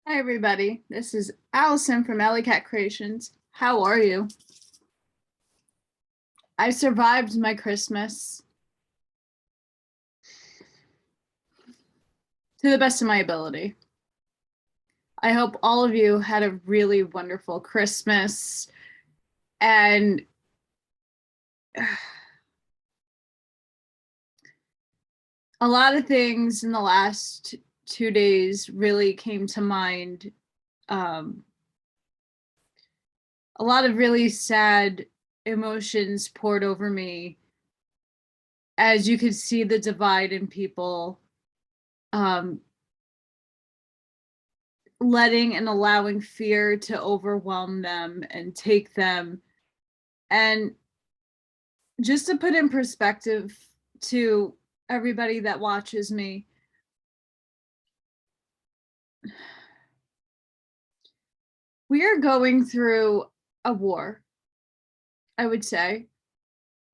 Hi, everybody. This is Allison from Alleycat Creations. How are you? I survived my Christmas to the best of my ability. I hope all of you had a really wonderful Christmas and a lot of things in the last 2 days really came to mind. A lot of really sad emotions poured over me as you could see the divide in people, letting and allowing fear to overwhelm them and take them. And just to put in perspective to everybody that watches me, we are going through a war, I would say.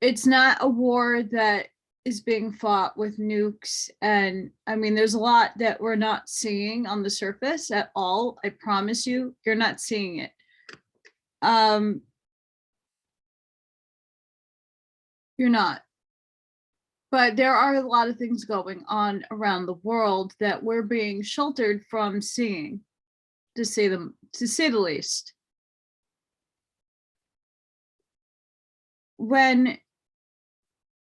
It's not a war that is being fought with nukes. And I mean, there's a lot that we're not seeing on the surface at all. I promise you, you're not seeing it. You're not. But there are a lot of things going on around the world that we're being sheltered from seeing, to say the least. When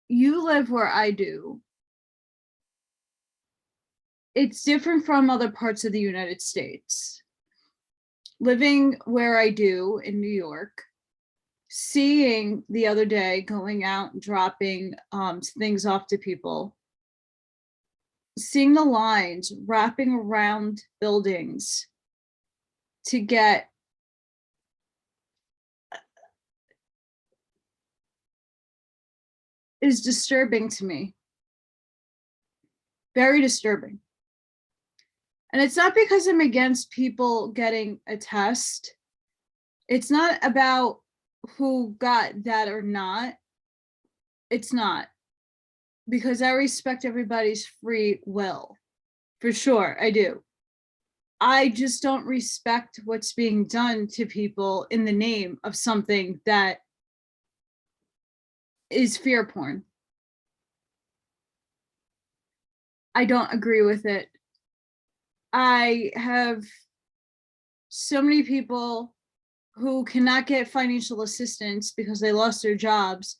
you live where I do, it's different from other parts of the United States. Living where I do in New York, seeing the other day going out and dropping things off to people, seeing the lines wrapping around buildings to get is disturbing to me. Very disturbing. And it's not because I'm against people getting a test. It's not about who got that or not. It's not. Because I respect everybody's free will. For sure, I do. I just don't respect what's being done to people in the name of something that is fear porn. I don't agree with it. I have so many people who cannot get financial assistance because they lost their jobs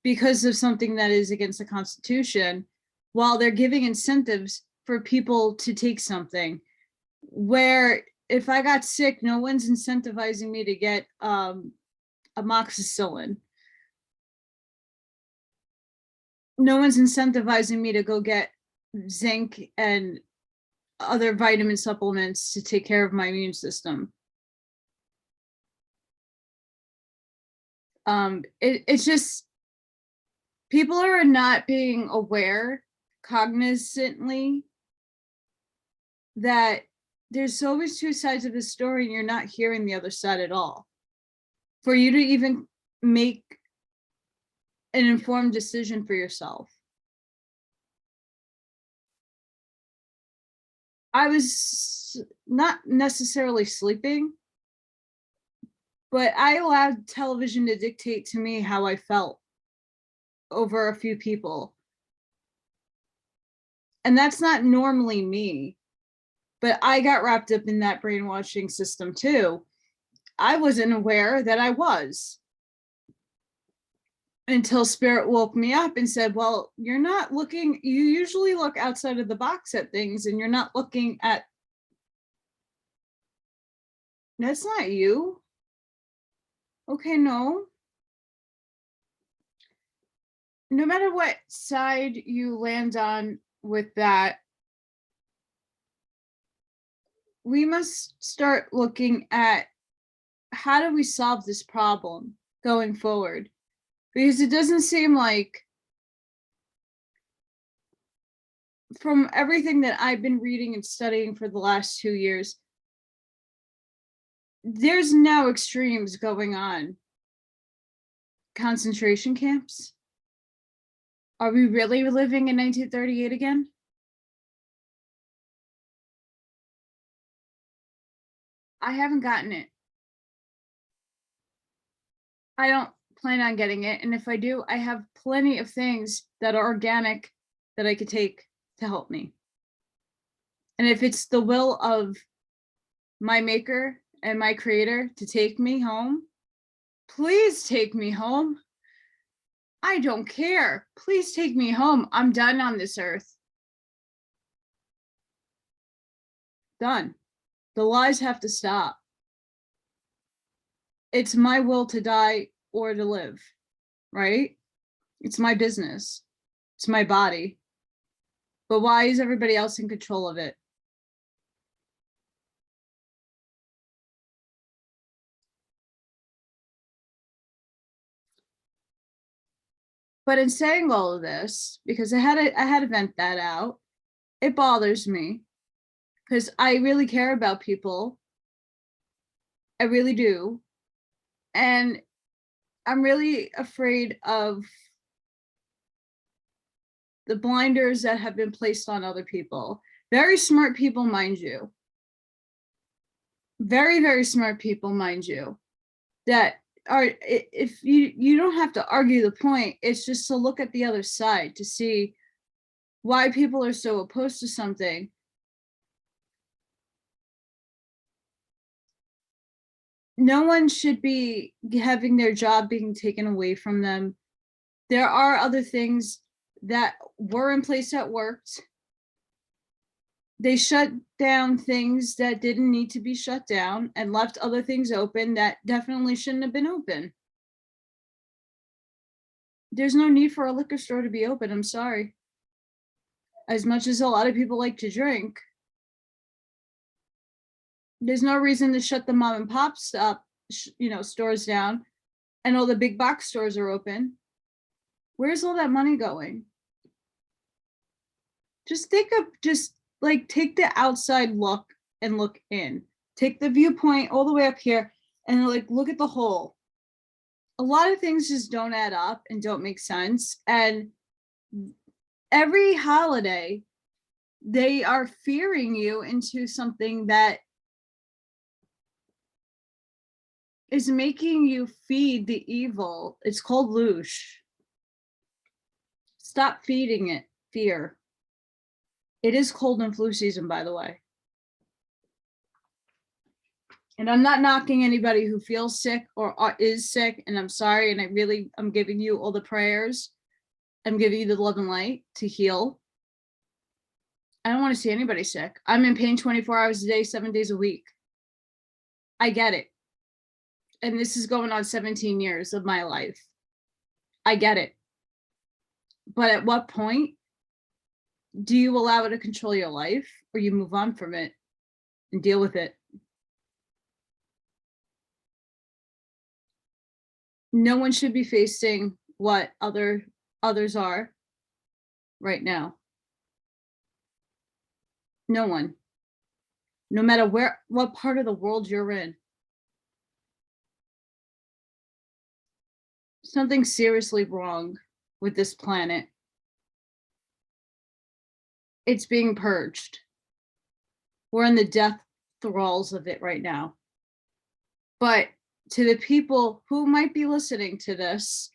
because of something that is against the Constitution, while they're giving incentives for people to take something. Where if I got sick, no one's incentivizing me to get amoxicillin. No one's incentivizing me to go get zinc and other vitamin supplements to take care of my immune system. It's just people are not being aware cognizantly that there's always two sides of the story and you're not hearing the other side at all. For you to even make an informed decision for yourself. I was not necessarily sleeping, but I allowed television to dictate to me how I felt over a few people. And that's not normally me, but I got wrapped up in that brainwashing system too. I wasn't aware that I was until Spirit woke me up and said, well, you're not looking, you usually look outside of the box at things and you're not looking at, that's not you. Okay, no. No matter what side you land on with that, we must start looking at how do we solve this problem going forward? Because it doesn't seem like, from everything that I've been reading and studying for the last 2 years, there's now extremes going on. Concentration camps? Are we really living in 1938 again? I haven't gotten it. I don't plan on getting it. And if I do, I have plenty of things that are organic that I could take to help me. And if it's the will of my maker and my creator to take me home, please take me home. I don't care. Please take me home. I'm done on this earth. Done. The lies have to stop. It's my will to die or to live, right? It's my business. It's my body. But why is everybody else in control of it? But in saying all of this, because I had to vent that out, it bothers me because I really care about people. I really do. And I'm really afraid of the blinders that have been placed on other people. Very smart people, mind you. Very, very smart people, mind you, that are, if you don't have to argue the point, it's just to look at the other side to see why people are so opposed to something. No one should be having their job being taken away from them. There are other things that were in place that worked. They shut down things that didn't need to be shut down and left other things open that definitely shouldn't have been open. There's no need for a liquor store to be open. I'm sorry. As much as a lot of people like to drink, there's no reason to shut the mom and pop stores down and all the big box stores are open. Where's all that money going? Just take the outside look and look in. Take the viewpoint all the way up here and look at the whole. A lot of things just don't add up and don't make sense. And every holiday, they are fearing you into something that is making you feed the evil. It's called loosh. Stop feeding it fear. It is cold and flu season, by the way. And I'm not knocking anybody who feels sick or is sick, and I'm sorry, and I'm giving you all the prayers. I'm giving you the love and light to heal. I don't want to see anybody sick. I'm in pain 24 hours a day, 7 days a week. I get it. And this is going on 17 years of my life. I get it. But at what point do you allow it to control your life, or you move on from it and deal with it? No one should be facing what others are right now. No one. No matter what part of the world you're in. Something's seriously wrong with this planet. It's being purged. We're in the death thralls of it right now. But to the people who might be listening to this,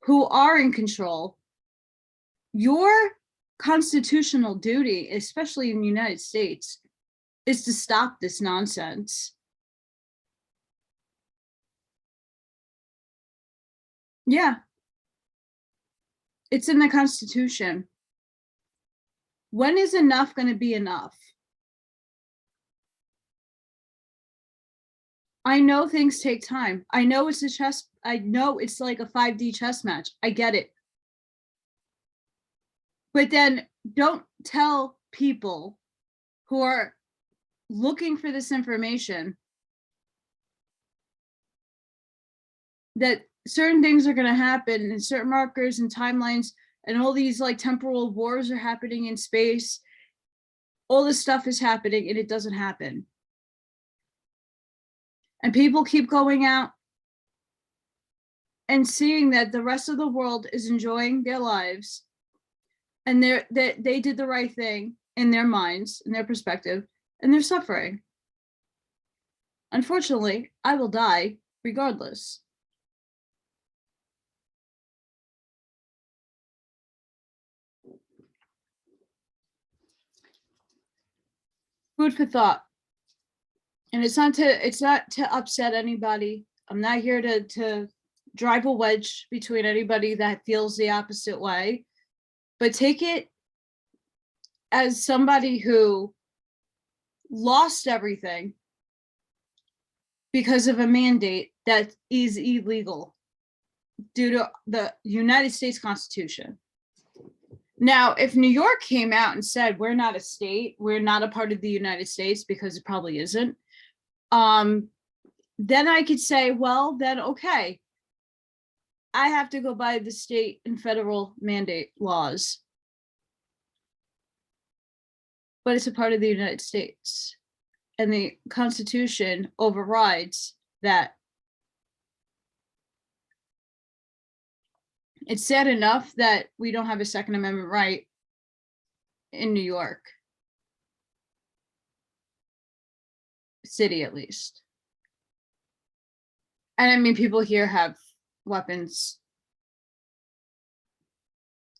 who are in control, your constitutional duty, especially in the United States, is to stop this nonsense. Yeah. It's in the Constitution. When is enough going to be enough? I know things take time. I know it's I know it's like a 5D chess match. I get it. But then don't tell people who are looking for this information that certain things are going to happen and certain markers and timelines and all these temporal wars are happening in space. All this stuff is happening and it doesn't happen. And people keep going out and seeing that the rest of the world is enjoying their lives and they did the right thing in their minds, in their perspective, and they're suffering. Unfortunately, I will die regardless. Food for thought. And it's not to upset anybody. I'm not here to drive a wedge between anybody that feels the opposite way, but take it as somebody who lost everything because of a mandate that is illegal due to the United States Constitution. Now, if New York came out and said, we're not a state, we're not a part of the United States, because it probably isn't, then I could say, well, then, okay, I have to go by the state and federal mandate laws. But it's a part of the United States, and the Constitution overrides that. It's sad enough that we don't have a Second Amendment right in New York City, at least. And I mean, people here have weapons.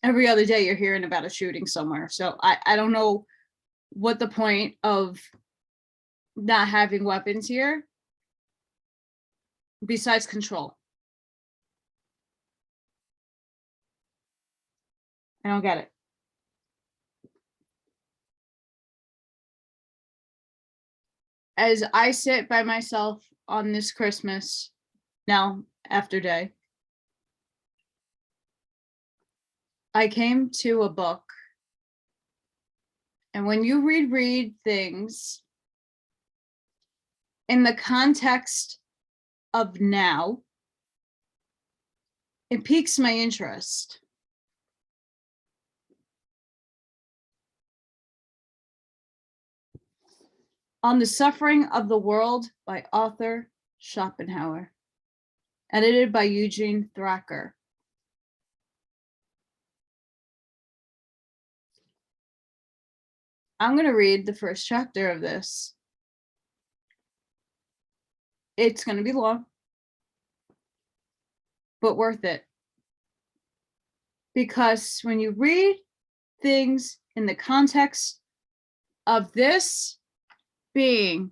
Every other day you're hearing about a shooting somewhere. So I don't know what the point of not having weapons here besides control. I don't get it. As I sit by myself on this Christmas, now after day, I came to a book. And when you read things in the context of now, it piques my interest. On the Suffering of the World by Arthur Schopenhauer, edited by Eugene Thacker. I'm going to read the first chapter of this. It's going to be long, but worth it. Because when you read things in the context of this being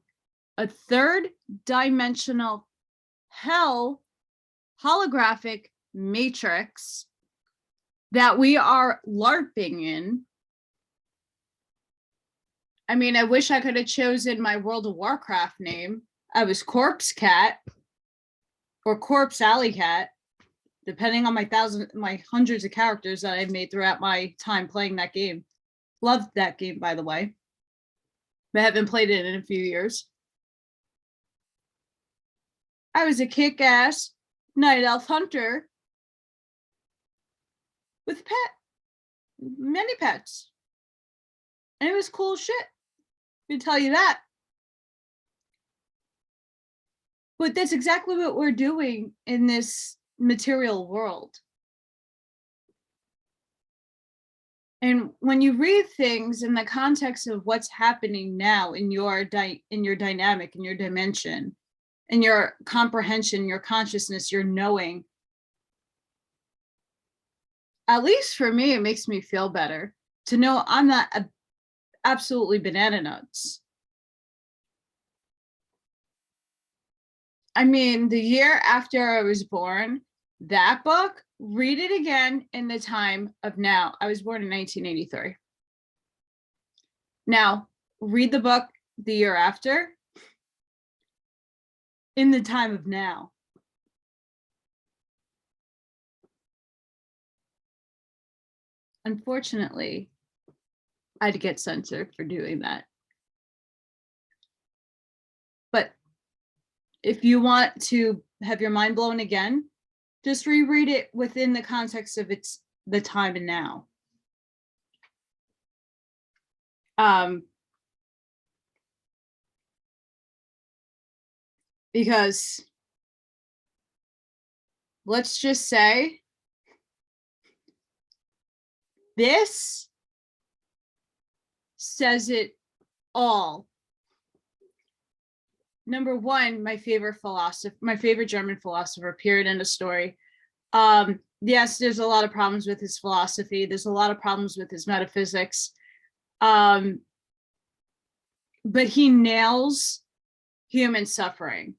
a third dimensional hell holographic matrix that we are LARPing in. I mean, I wish I could have chosen my World of Warcraft name. I was Corpse Cat or Corpse Alley Cat, depending on my hundreds of characters that I've made throughout my time playing that game. Loved that game, by the way. I haven't played it in a few years. I was a kick-ass night elf hunter with many pets. And it was cool shit. I can tell you that. But that's exactly what we're doing in this material world. And when you read things in the context of what's happening now in your dynamic, in your dimension, in your comprehension, your consciousness, your knowing, at least for me, it makes me feel better to know I'm not absolutely banana nuts. I mean, the year after I was born, that book, read it again in the time of now. I was born in 1983. Now, read the book the year after in the time of now. Unfortunately, I'd get censored for doing that. But if you want to have your mind blown again, just reread it within the context of the time and now. Because let's just say this says it all. number one, my favorite German philosopher, period, end of story. Yes, there's a lot of problems with his philosophy. There's a lot of problems with his metaphysics. But he nails human suffering,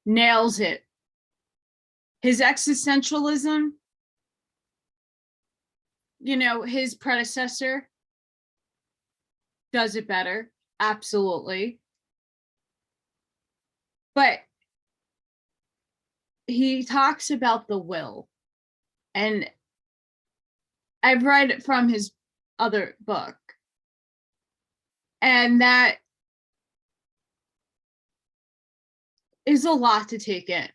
nails it. His existentialism, his predecessor does it better, absolutely. But he talks about the will, and I've read it from his other book, and that is a lot to take in.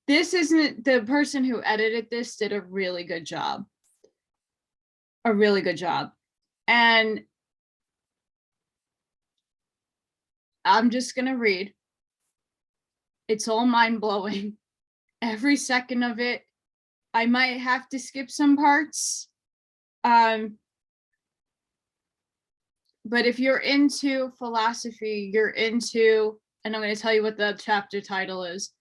This isn't, the person who edited this did a really good job. And I'm just going to read. It's all mind-blowing. Every second of it. I might have to skip some parts. But if you're into philosophy, and I'm going to tell you what the chapter title is.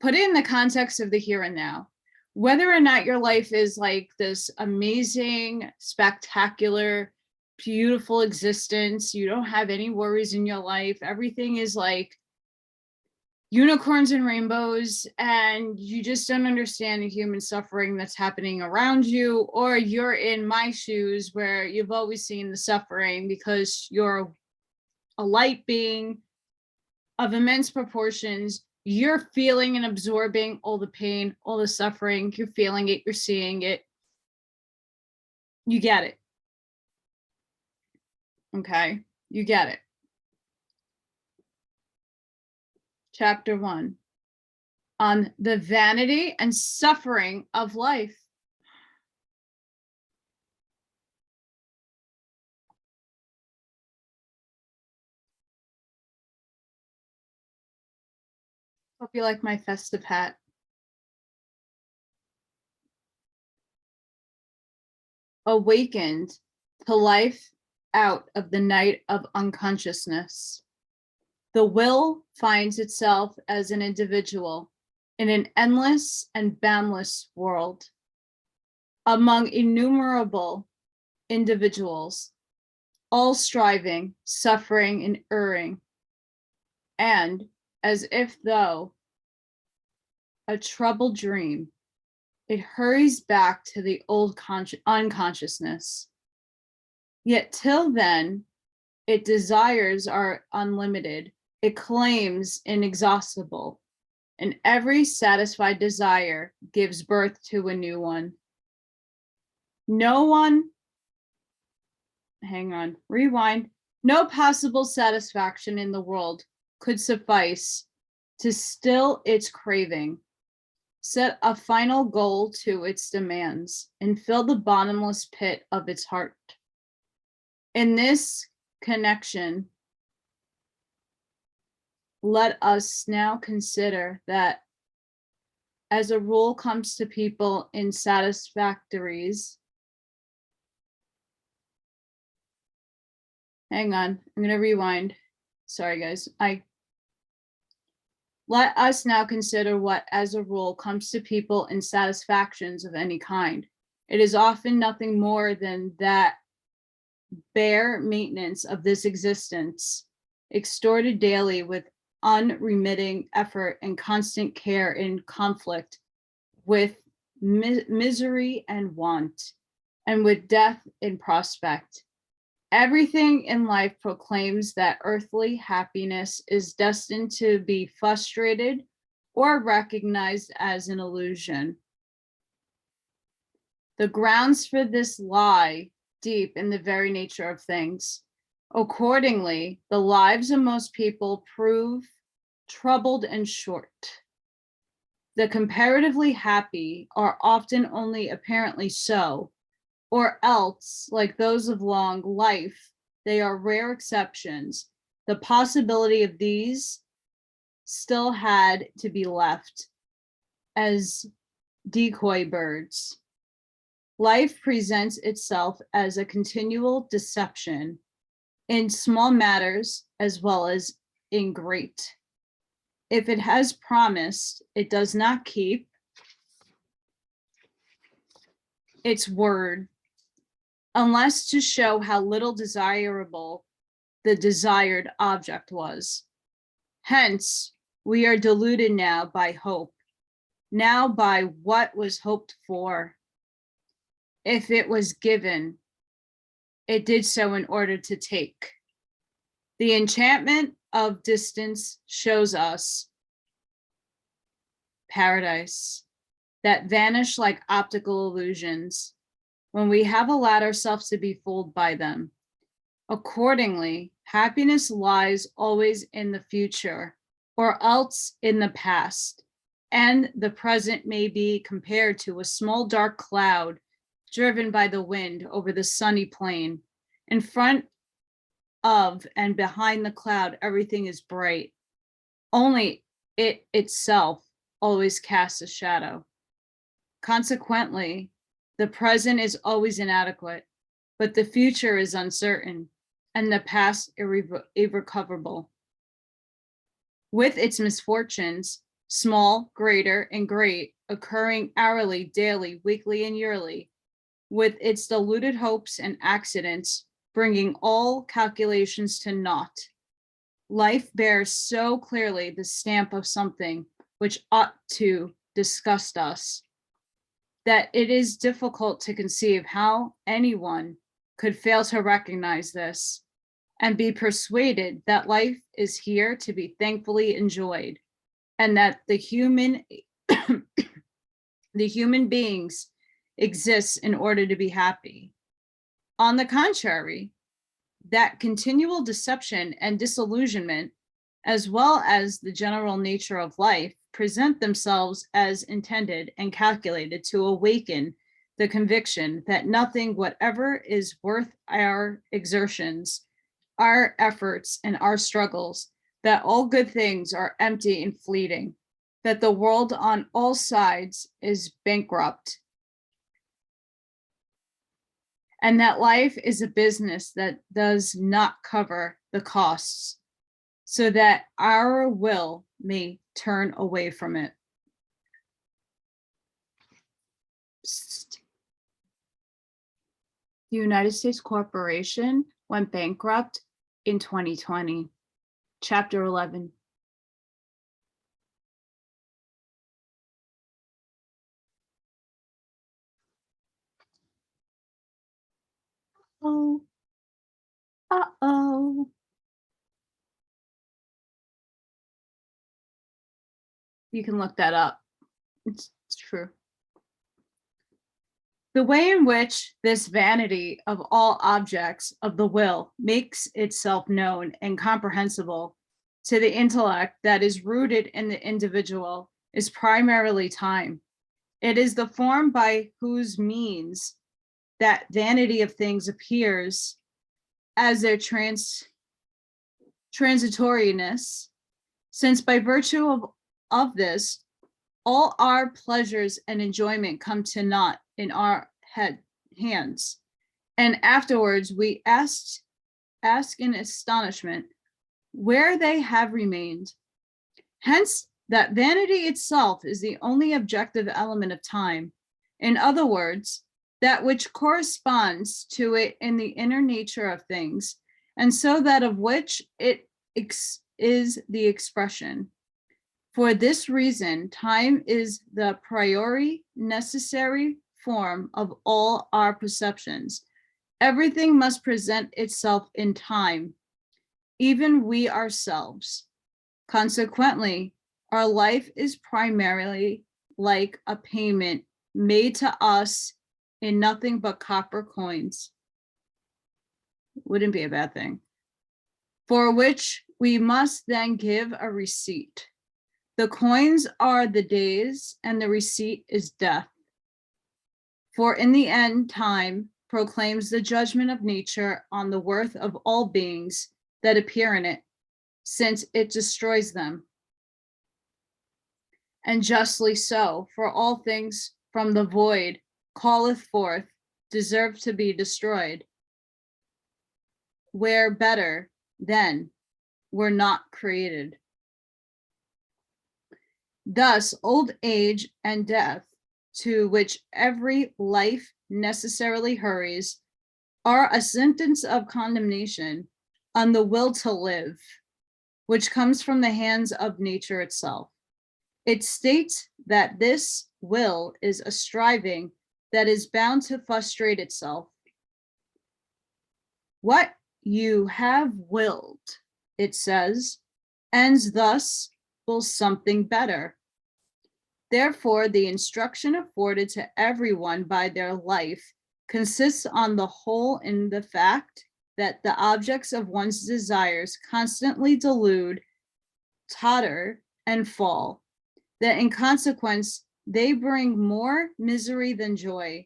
Put it in the context of the here and now. Whether or not your life is like this amazing, spectacular, beautiful existence, you don't have any worries in your life, everything is like unicorns and rainbows, and you just don't understand the human suffering that's happening around you, or you're in my shoes where you've always seen the suffering because you're a light being of immense proportions. You're feeling and absorbing all the pain, all the suffering. You're feeling it, you're seeing it. You get it. Okay, you get it. Chapter 1, on the vanity and suffering of life. Hope you like my festive hat. Awakened to life out of the night of unconsciousness. The will finds itself as an individual in an endless and boundless world, among innumerable individuals, all striving, suffering, and erring, and as if though a troubled dream, it hurries back to the old unconsciousness. Yet till then, its desires are unlimited, it claims inexhaustible, and every satisfied desire gives birth to a new one. No possible satisfaction in the world could suffice to still its craving, set a final goal to its demands, and fill the bottomless pit of its heart. In this connection, let us now consider that as a rule comes to people in satisfactories. Hang on, I'm going to rewind. Sorry, guys. Let us now consider what, as a rule, comes to people in satisfactions of any kind. It is often nothing more than that bare maintenance of this existence, extorted daily with unremitting effort and constant care in conflict with misery and want, and with death in prospect. Everything in life proclaims that earthly happiness is destined to be frustrated or recognized as an illusion. The grounds for this lie deep in the very nature of things. Accordingly, the lives of most people prove troubled and short. The comparatively happy are often only apparently so, or else, like those of long life, they are rare exceptions. The possibility of these still had to be left as decoy birds. Life presents itself as a continual deception, in small matters as well as in great. If it has promised, it does not keep its word, unless to show how little desirable the desired object was. Hence, we are deluded now by hope, now by what was hoped for. If it was given, it did so in order to take. The enchantment of distance shows us paradise that vanish like optical illusions when we have allowed ourselves to be fooled by them. Accordingly, happiness lies always in the future, or else in the past, and the present may be compared to a small dark cloud driven by the wind over the sunny plain. In front of and behind the cloud, everything is bright. Only it itself always casts a shadow. Consequently, the present is always inadequate, but the future is uncertain, and the past irrecoverable. With its misfortunes, small, greater, and great, occurring hourly, daily, weekly, and yearly, with its deluded hopes and accidents, bringing all calculations to naught. Life bears so clearly the stamp of something which ought to disgust us, that it is difficult to conceive how anyone could fail to recognize this and be persuaded that life is here to be thankfully enjoyed, and that the human beings exists in order to be happy. On the contrary, that continual deception and disillusionment, as well as the general nature of life, present themselves as intended and calculated to awaken the conviction that nothing whatever is worth our exertions, our efforts, and our struggles, that all good things are empty and fleeting, that the world on all sides is bankrupt, and that life is a business that does not cover the costs, so that our will may turn away from it. The United States Corporation went bankrupt in 2020. Chapter 11. Oh, uh-oh. You can look that up. It's true. The way in which this vanity of all objects of the will makes itself known and comprehensible to the intellect that is rooted in the individual is primarily time. It is the form by whose means that vanity of things appears as their transitoriness, since by virtue of this, all our pleasures and enjoyment come to naught in our hands. And afterwards we ask in astonishment where they have remained. Hence, that vanity itself is the only objective element of time. In other words, that which corresponds to it in the inner nature of things, and so that of which it is the expression. For this reason, time is the a priori necessary form of all our perceptions. Everything must present itself in time, even we ourselves. Consequently, our life is primarily like a payment made to us in nothing but copper coins. Wouldn't be a bad thing. For which we must then give a receipt. The coins are the days, and the receipt is death. For in the end, time proclaims the judgment of nature on the worth of all beings that appear in it, since it destroys them. And justly so, for all things from the void calleth forth, deserve to be destroyed. where better then were not created. Thus, old age and death, to which every life necessarily hurries, are a sentence of condemnation on the will to live, which comes from the hands of nature itself. It states that this will is a striving that is bound to frustrate itself. What you have willed, it says, ends thus will something better. Therefore, the instruction afforded to everyone by their life consists on the whole in the fact that the objects of one's desires constantly delude, totter, and fall, that in consequence they bring more misery than joy,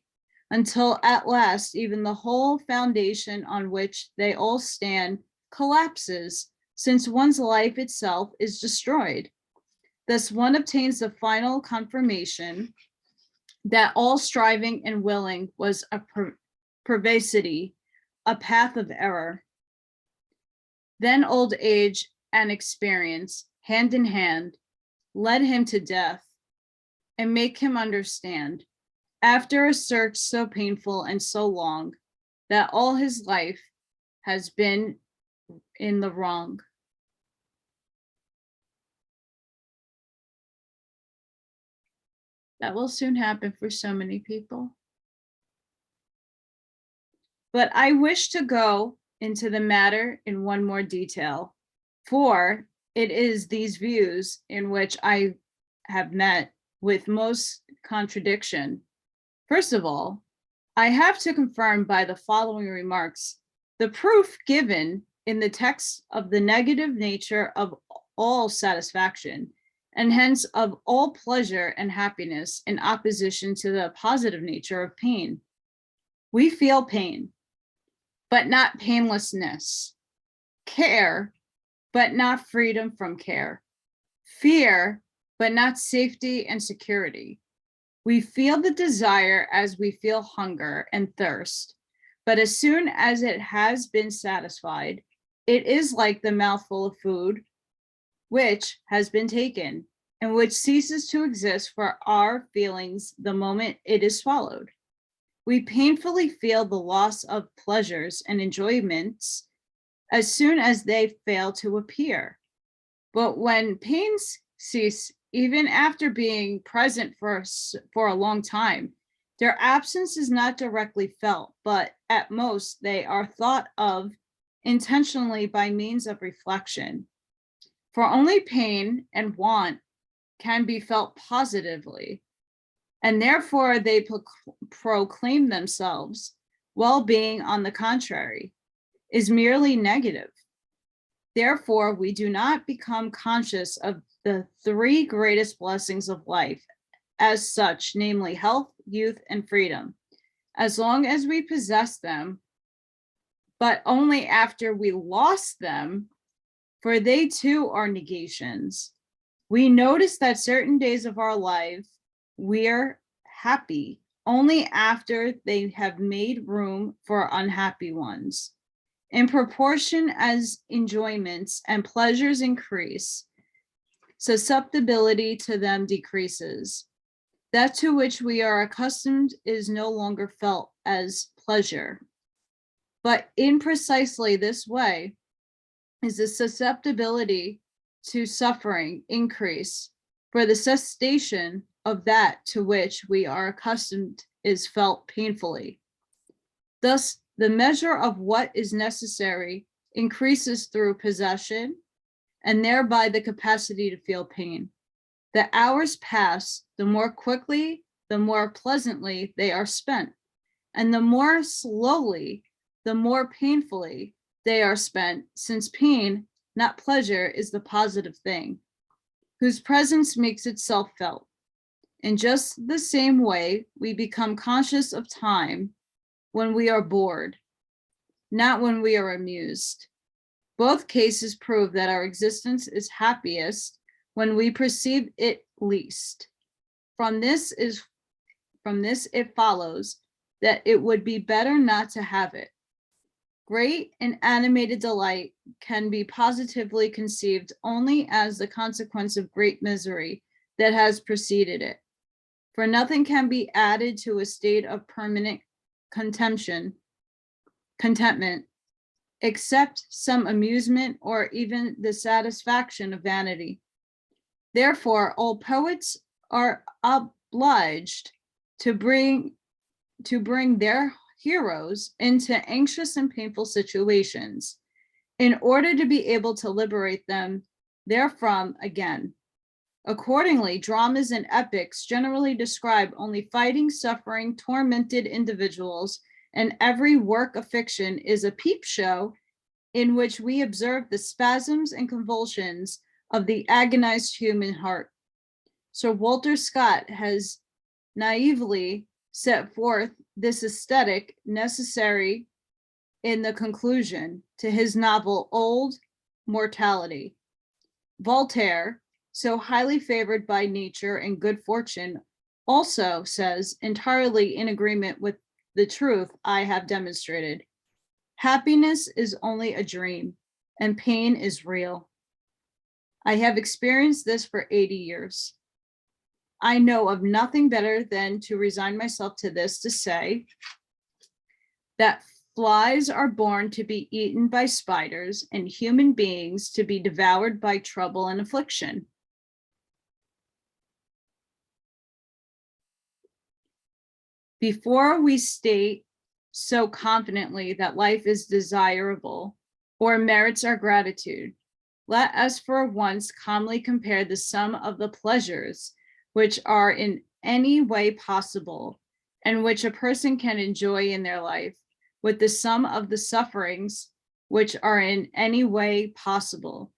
until at last even the whole foundation on which they all stand collapses, since one's life itself is destroyed. Thus one obtains the final confirmation that all striving and willing was a perversity, a path of error. Then old age and experience, hand in hand, led him to death and make him understand, after a search so painful and so long, that all his life has been in the wrong. That will soon happen for so many people. But I wish to go into the matter in one more detail, for it is these views in which I have met with most contradiction. First of all, I have to confirm by the following remarks the proof given in the text of the negative nature of all satisfaction, and hence of all pleasure and happiness, in opposition to the positive nature of pain. We feel pain, but not painlessness; care, but not freedom from care; fear, but not safety and security. We feel the desire as we feel hunger and thirst, but as soon as it has been satisfied, it is like the mouthful of food which has been taken, and which ceases to exist for our feelings the moment it is swallowed. We painfully feel the loss of pleasures and enjoyments as soon as they fail to appear. But when pains cease, even after being present for a long time, their absence is not directly felt, but at most they are thought of intentionally by means of reflection. For only pain and want can be felt positively, and therefore they proclaim themselves. Well-being, on the contrary, is merely negative. Therefore, we do not become conscious of the three greatest blessings of life as such, namely health, youth, and freedom, as long as we possess them, but only after we lost them, for they too are negations. We notice that certain days of our life we're happy only after they have made room for unhappy ones. In proportion as enjoyments and pleasures increase, susceptibility to them decreases. That to which we are accustomed is no longer felt as pleasure. But in precisely this way is the susceptibility to suffering increase, for the cessation of that to which we are accustomed is felt painfully. Thus, the measure of what is necessary increases through possession, and thereby the capacity to feel pain. The hours pass, the more quickly, the more pleasantly they are spent, and the more slowly, the more painfully they are spent, since pain, not pleasure, is the positive thing, whose presence makes itself felt. In just the same way, we become conscious of time when we are bored, not when we are amused. Both cases prove that our existence is happiest when we perceive it least. From this it follows that it would be better not to have it. Great and animated delight can be positively conceived only as the consequence of great misery that has preceded it. For nothing can be added to a state of permanent contentment, except some amusement or even the satisfaction of vanity. Therefore, all poets are obliged to bring their heroes into anxious and painful situations in order to be able to liberate them therefrom again. Accordingly, dramas and epics generally describe only fighting, suffering, tormented individuals, and every work of fiction is a peep show in which we observe the spasms and convulsions of the agonized human heart. Sir Walter Scott has naively set forth this aesthetic necessary in the conclusion to his novel Old Mortality. Voltaire, so highly favored by nature and good fortune, also says, entirely in agreement with the truth I have demonstrated, happiness is only a dream and pain is real. I have experienced this for 80 years. I know of nothing better than to resign myself to this, to say that flies are born to be eaten by spiders and human beings to be devoured by trouble and affliction. Before we state so confidently that life is desirable or merits our gratitude, let us for once calmly compare the sum of the pleasures which are in any way possible and which a person can enjoy in their life with the sum of the sufferings which are in any way possible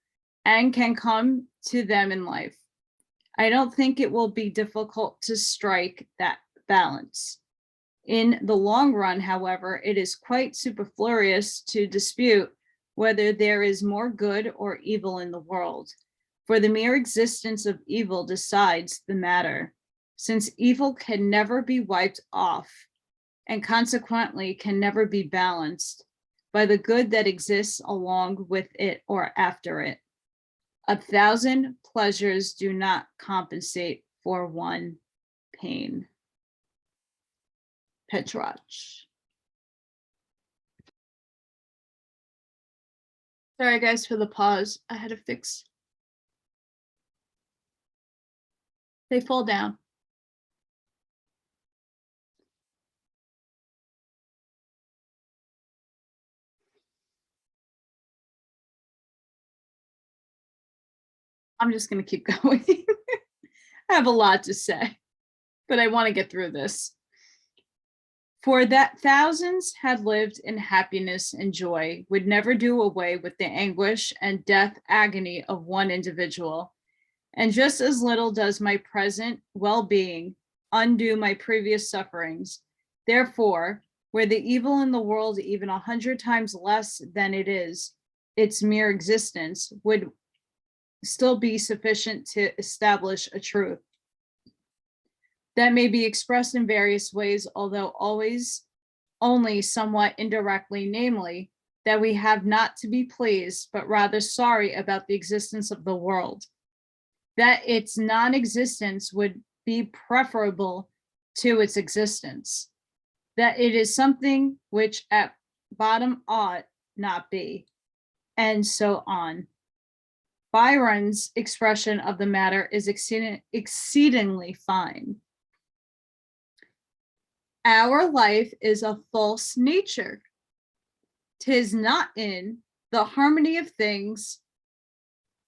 and can come to them in life. I don't think it will be difficult to strike that balance. In the long run, however, it is quite superfluous to dispute whether there is more good or evil in the world, for the mere existence of evil decides the matter, since evil can never be wiped off and consequently can never be balanced by the good that exists along with it or after it. 1,000 pleasures do not compensate for one pain. Petrarch. Sorry guys for the pause. I had to fix. They fall down. I'm just going to keep going. I have a lot to say, but I want to get through this. For that thousands had lived in happiness and joy would never do away with the anguish and death agony of one individual. And just as little does my present well-being undo my previous sufferings. Therefore, were the evil in the world even 100 times less than it is, its mere existence would still be sufficient to establish a truth that may be expressed in various ways, although always only somewhat indirectly, namely, that we have not to be pleased, but rather sorry about the existence of the world, that its non-existence would be preferable to its existence, that it is something which at bottom ought not be, and so on. Byron's expression of the matter is exceedingly fine. Our life is a false nature. 'Tis not in the harmony of things,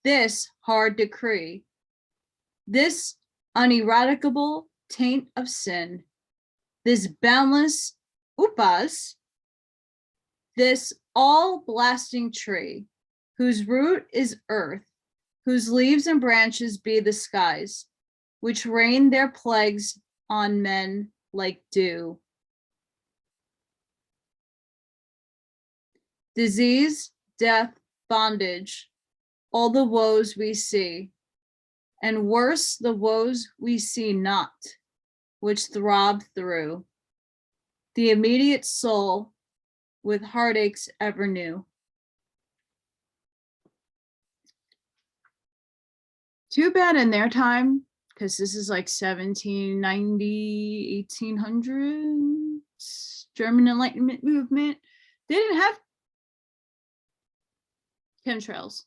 this hard decree, this uneradicable taint of sin, this boundless upas, this all-blasting tree, whose root is earth, whose leaves and branches be the skies, which rain their plagues on men like dew. Disease, death, bondage, all the woes we see, and worse the woes we see not, which throb through the immediate soul with heartaches ever new. Too bad in their time, because this is like 1790, 1800s, German Enlightenment movement. They didn't have chemtrails.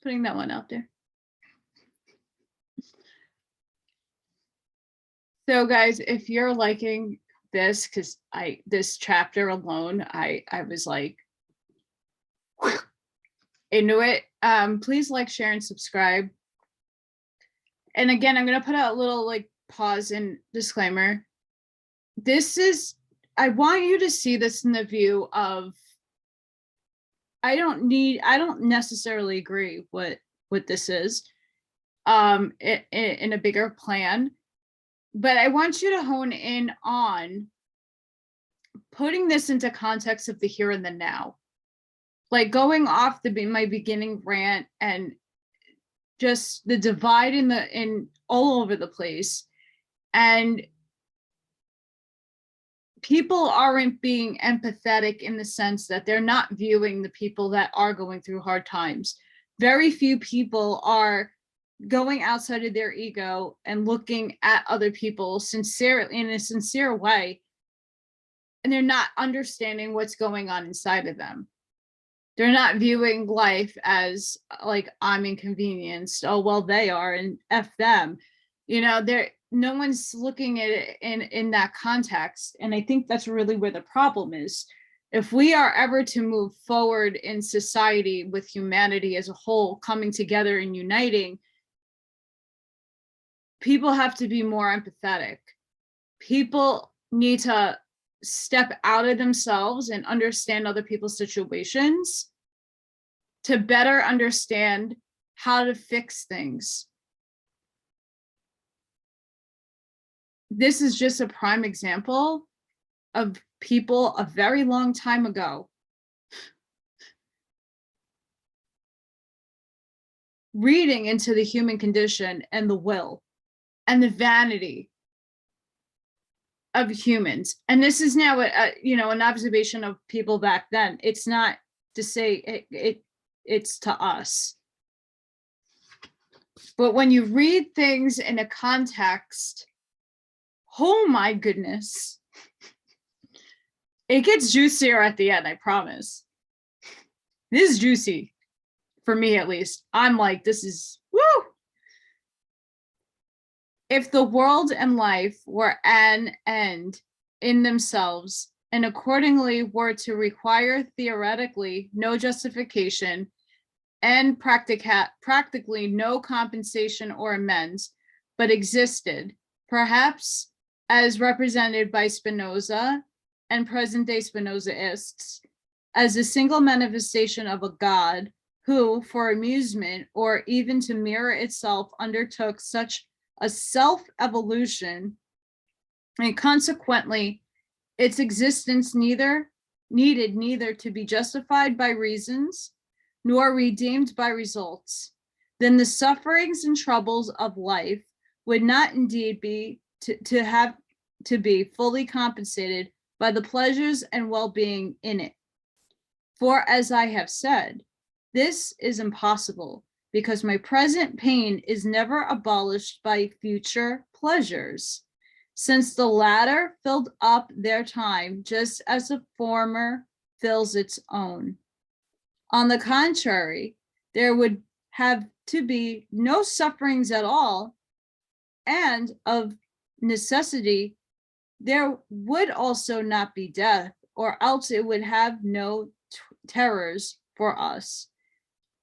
Putting that one out there. So guys, if you're liking this, because this chapter alone, I was like into it. Please like, share, and subscribe. And again, I'm gonna put out a little like pause and disclaimer. I want you to see this in the view of, I don't necessarily agree what this is in a bigger plan, but I want you to hone in on putting this into context of the here and the now. Like going off my beginning rant and just the divide in all over the place, and people aren't being empathetic in the sense that they're not viewing the people that are going through hard times. Very few people are going outside of their ego and looking at other people sincerely, in a sincere way, and they're not understanding what's going on inside of them. They're not viewing life as like, I'm inconvenienced. Oh, well, they are, and F them. You know, no one's looking at it in that context. And I think that's really where the problem is. If we are ever to move forward in society with humanity as a whole coming together and uniting, people have to be more empathetic. People need to step out of themselves and understand other people's situations to better understand how to fix things. This is just a prime example of people a very long time ago reading into the human condition and the will and the vanity of humans. And this is now an observation of people back then. It's not to say it's to us. But when you read things in a context, oh my goodness, it gets juicier at the end, I promise. This is juicy, for me at least. I'm like, this is, woo! If the world and life were an end in themselves, and accordingly were to require theoretically no justification and practically no compensation or amends, but existed, perhaps as represented by Spinoza and present-day Spinozaists, as a single manifestation of a God who, for amusement or even to mirror itself, undertook such a self-evolution, and consequently its existence needed neither to be justified by reasons nor redeemed by results, then the sufferings and troubles of life would not indeed be to be fully compensated by the pleasures and well-being in it. For as I have said, this is impossible, because my present pain is never abolished by future pleasures, since the latter filled up their time just as the former fills its own. On the contrary, there would have to be no sufferings at all, and of necessity, there would also not be death, or else it would have no terrors for us.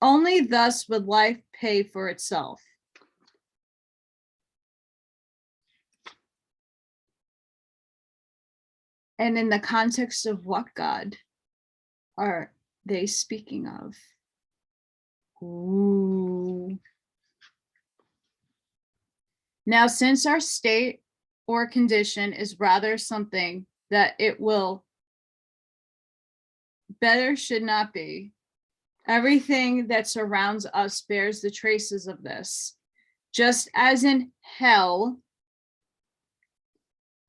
Only thus would life pay for itself. And in the context of what God are they speaking of? Ooh. Now, since our state or condition is rather something that it will better should not be, everything that surrounds us bears the traces of this. Just as in hell,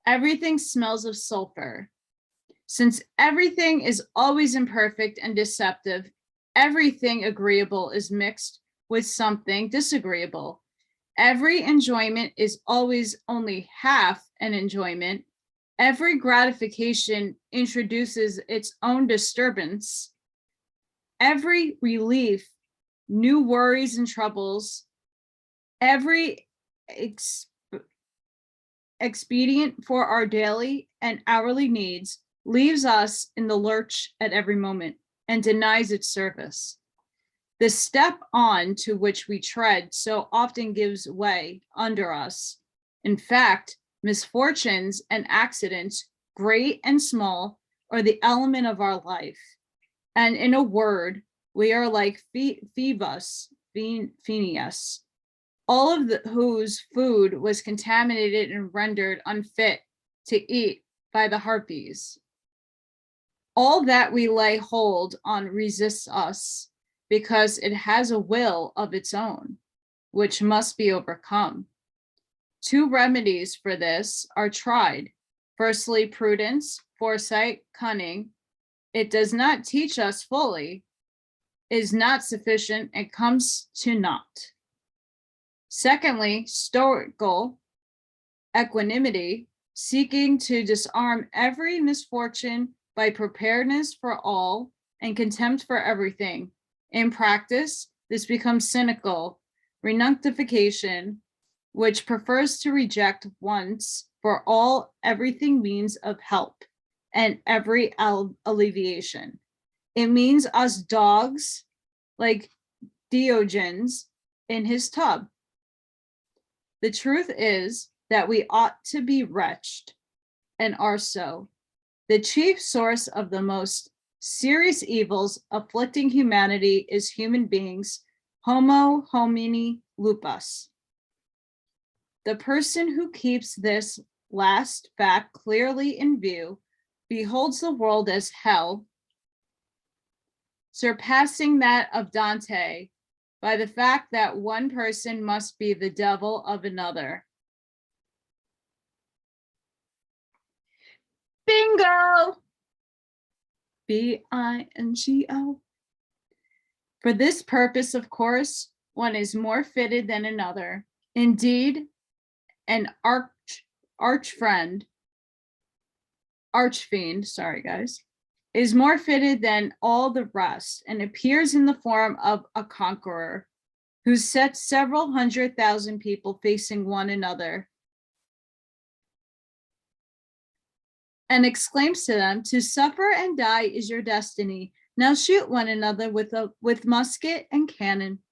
Everything smells of sulfur. Since everything is always imperfect and deceptive, everything agreeable is mixed with something disagreeable. Every enjoyment is always only half an enjoyment. Every gratification introduces its own disturbance. Every relief, new worries and troubles. Every expedient for our daily and hourly needs leaves us in the lurch at every moment and denies its service. The step on to which we tread so often gives way under us. In fact, misfortunes and accidents, great and small, are the element of our life. And in a word, we are like Phineas, all of whose food was contaminated and rendered unfit to eat by the harpies. All that we lay hold on resists us because it has a will of its own, which must be overcome. Two remedies for this are tried. Firstly, prudence, foresight, cunning. It does not teach us fully, is not sufficient, and comes to naught. Secondly, stoical equanimity, seeking to disarm every misfortune by preparedness for all and contempt for everything. In practice, this becomes cynical renunciation, which prefers to reject once for all everything means of help and every alleviation. It means us dogs like Diogenes in his tub. The truth is that we ought to be wretched and are so. The chief source of the most serious evils afflicting humanity is human beings, homo homini lupus. The person who keeps this last fact clearly in view beholds the world as hell, surpassing that of Dante by the fact that one person must be the devil of another. Bingo! B-I-N-G-O. For this purpose, of course, one is more fitted than another. Indeed, an archfiend, is more fitted than all the rest and appears in the form of a conqueror who sets several 100,000 people facing one another and exclaims to them, "To suffer and die is your destiny. Now shoot one another with musket and cannon."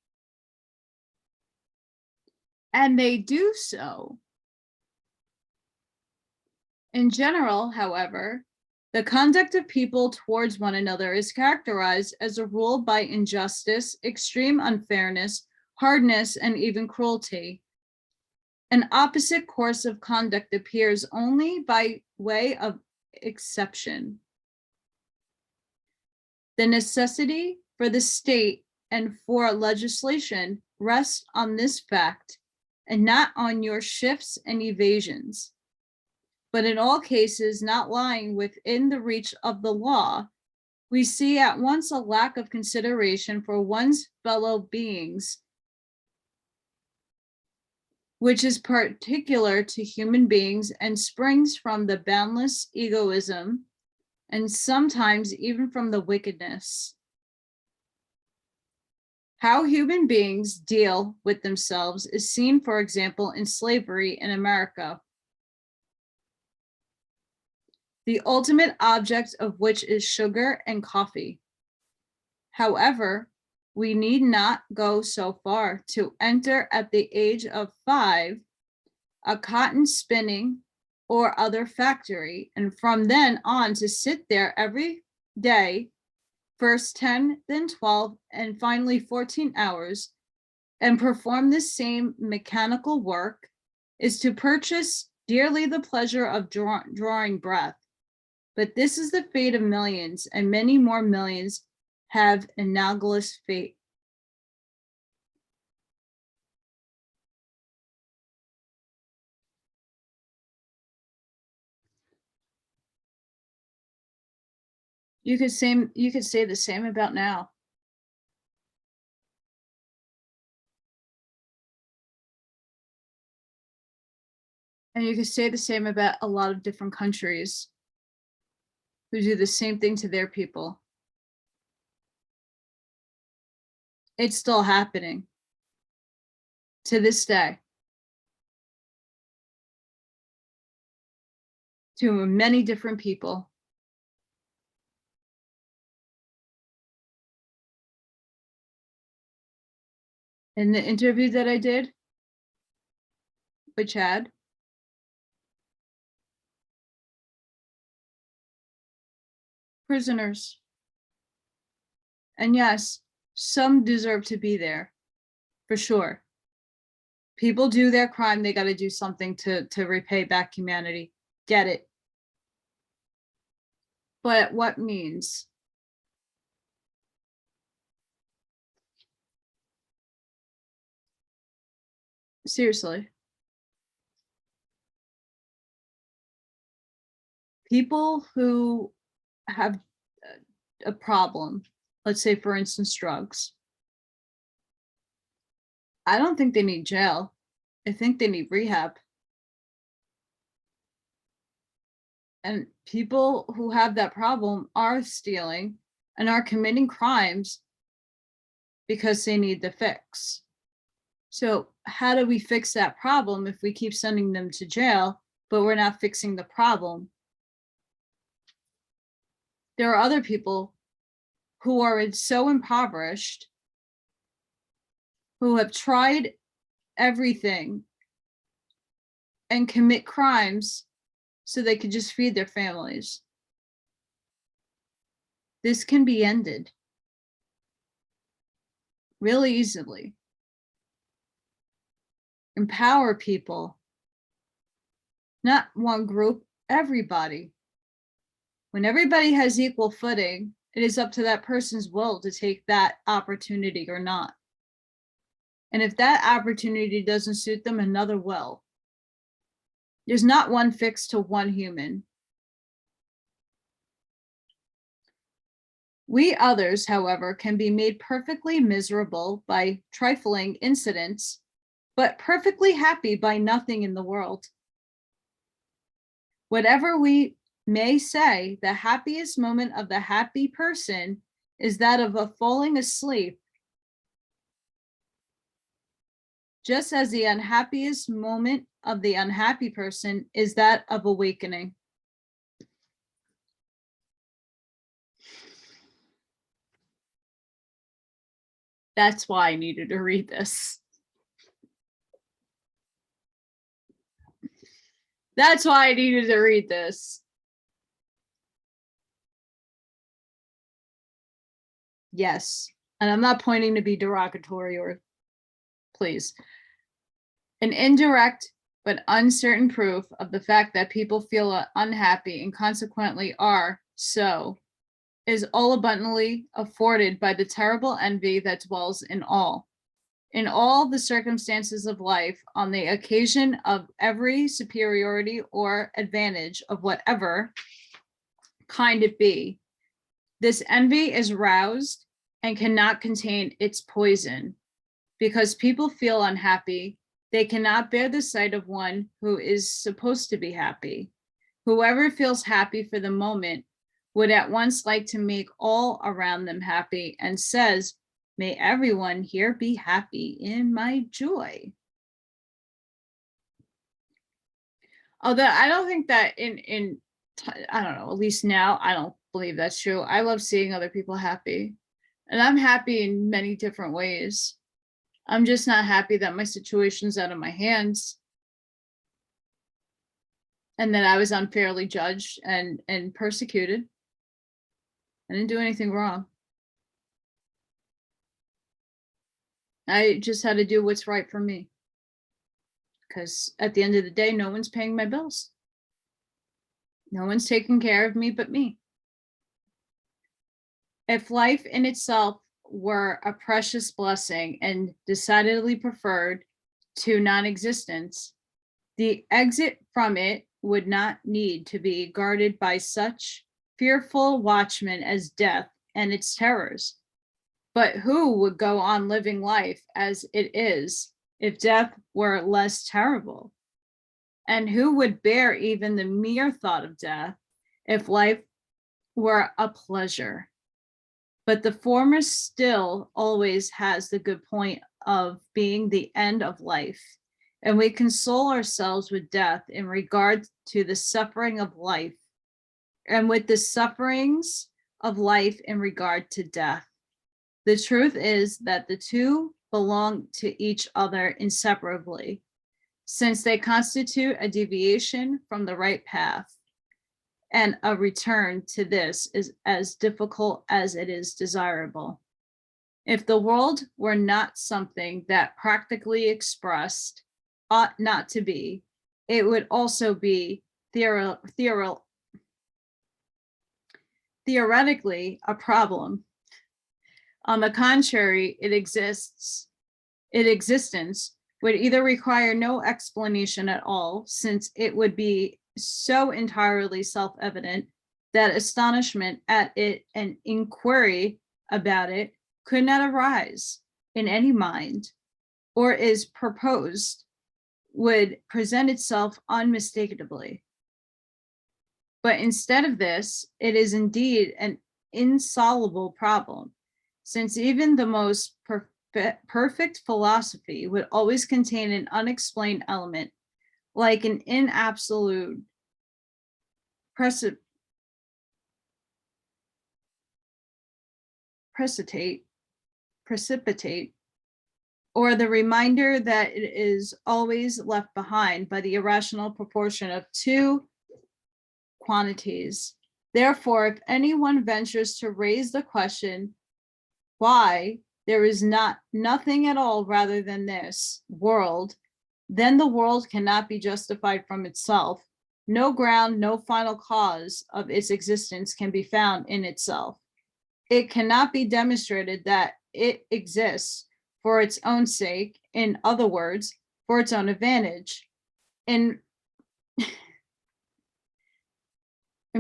And they do so. In general, however, the conduct of people towards one another is characterized as a rule by injustice, extreme unfairness, hardness, and even cruelty. An opposite course of conduct appears only by way of exception. The necessity for the state and for legislation rests on this fact and not on your shifts and evasions. But in all cases not lying within the reach of the law, we see at once a lack of consideration for one's fellow beings, which is particular to human beings and springs from the boundless egoism and sometimes even from the wickedness. How human beings deal with themselves is seen, for example, in slavery in America, the ultimate object of which is sugar and coffee. However, we need not go so far to enter at the age of 5 a cotton spinning or other factory, and from then on to sit there every day, first 10, then 12, and finally 14 hours, and perform the same mechanical work, is to purchase dearly the pleasure of drawing breath. But this is the fate of millions, and many more millions have analogous fate. You could say the same about now. And you could say the same about a lot of different countries who do the same thing to their people. It's still happening to this day to many different people. In the interview that I did with Chad, prisoners. And yes, some deserve to be there, for sure. People do their crime, they got to do something to repay back humanity. Get it. But at what means? Seriously. People who have a problem, let's say for instance drugs, I don't think they need jail. I think they need rehab. And people who have that problem are stealing and are committing crimes because they need the fix. So how do we fix that problem if we keep sending them to jail, but we're not fixing the problem? There are other people who are so impoverished, who have tried everything and commit crimes so they could just feed their families. This can be ended really easily. Empower people, not one group, everybody. When everybody has equal footing, it is up to that person's will to take that opportunity or not. And if that opportunity doesn't suit them, another will. There's not one fix to one human. We others, however, can be made perfectly miserable by trifling incidents, but perfectly happy by nothing in the world. Whatever we may say, the happiest moment of the happy person is that of a falling asleep, just as the unhappiest moment of the unhappy person is that of awakening. That's why I needed to read this. That's why I needed to read this. Yes, and I'm not pointing to be derogatory or please. An indirect but uncertain proof of the fact that people feel unhappy and consequently are so is all abundantly afforded by the terrible envy that dwells in all the circumstances of life on the occasion of every superiority or advantage of whatever kind it be. This envy is roused and cannot contain its poison. Because people feel unhappy, they cannot bear the sight of one who is supposed to be happy. Whoever feels happy for the moment would at once like to make all around them happy and says, "May everyone here be happy in my joy." Although I don't think that I don't know, at least now, I don't believe that's true. I love seeing other people happy, and I'm happy in many different ways. I'm just not happy that my situation's out of my hands and that I was unfairly judged and persecuted. I didn't do anything wrong. I just had to do what's right for me. Because at the end of the day, no one's paying my bills. No one's taking care of me but me. If life in itself were a precious blessing and decidedly preferred to non-existence, the exit from it would not need to be guarded by such fearful watchman as death and its terrors. But who would go on living life as it is if death were less terrible? And who would bear even the mere thought of death if life were a pleasure? But the former still always has the good point of being the end of life, and we console ourselves with death in regard to the suffering of life, and with the sufferings of life in regard to death. The truth is that the two belong to each other inseparably, since they constitute a deviation from the right path, and a return to this is as difficult as it is desirable. If the world were not something that practically expressed ought not to be, it would also be theoretically a problem. On the contrary, its existence would either require no explanation at all, since it would be so entirely self-evident that astonishment at it and inquiry about it could not arise in any mind, or is proposed, would present itself unmistakably. But instead of this, it is indeed an insoluble problem, since even the most perfect philosophy would always contain an unexplained element, like an inabsolute precipitate, or the reminder that it is always left behind by the irrational proportion of two quantities. Therefore, if anyone ventures to raise the question why there is nothing at all rather than this world, then the world cannot be justified from itself. No ground, no final cause of its existence can be found in itself. It cannot be demonstrated that it exists for its own sake, in other words, for its own advantage. In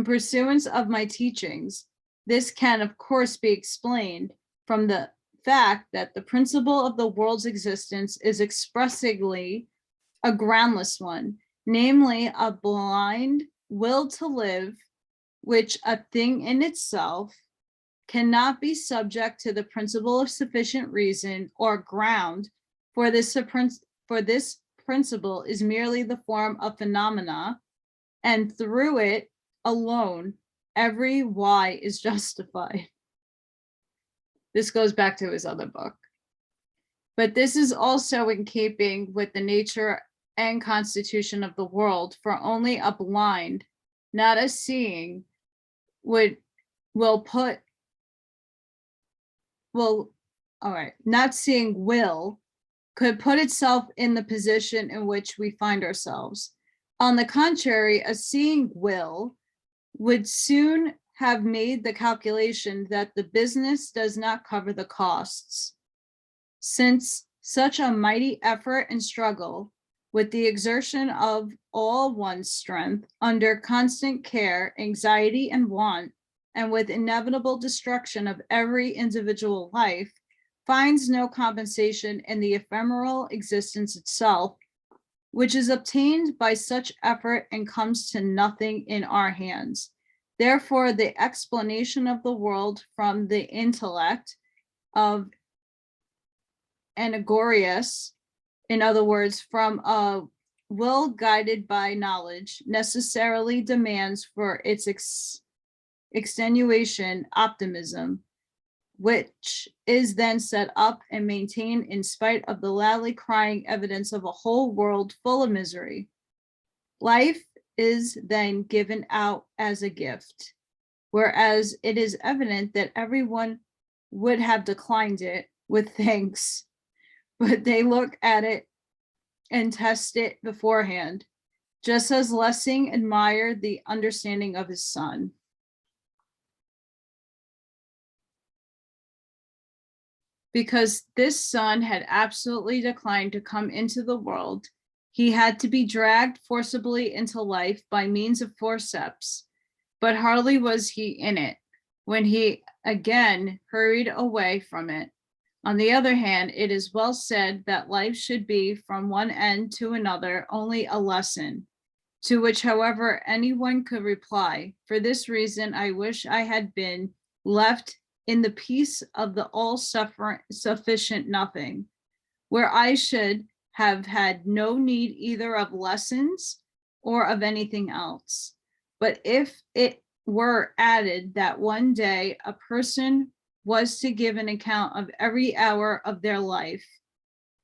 pursuance of my teachings, this can of course be explained from the fact that the principle of the world's existence is expressly a groundless one, namely a blind will to live, which a thing in itself cannot be subject to the principle of sufficient reason or ground, for this principle is merely the form of phenomena, and through it alone every why is justified. This goes back to his other book. But this is also in keeping with the nature and constitution of the world, for only a blind, not a seeing, not seeing will could put itself in the position in which we find ourselves. On the contrary, a seeing will would soon have made the calculation that the business does not cover the costs, since such a mighty effort and struggle with the exertion of all one's strength under constant care, anxiety, and want, and with inevitable destruction of every individual life, finds no compensation in the ephemeral existence itself, which is obtained by such effort and comes to nothing in our hands. Therefore, the explanation of the world from the intellect of Anaxagoras, in other words, from a will guided by knowledge, necessarily demands for its extenuation optimism, which is then set up and maintained in spite of the loudly crying evidence of a whole world full of misery. Life is then given out as a gift, whereas it is evident that everyone would have declined it with thanks, but they look at it and test it beforehand, just as Lessing admired the understanding of his son. Because this son had absolutely declined to come into the world, he had to be dragged forcibly into life by means of forceps, But hardly was he in it when he again hurried away from it. On the other hand, it is well said that life should be from one end to another only a lesson, to which, however, anyone could reply, for this reason, I wish I had been left in the peace of the all-sufficient nothing, where I should have had no need either of lessons or of anything else. But if it were added that one day a person was to give an account of every hour of their life,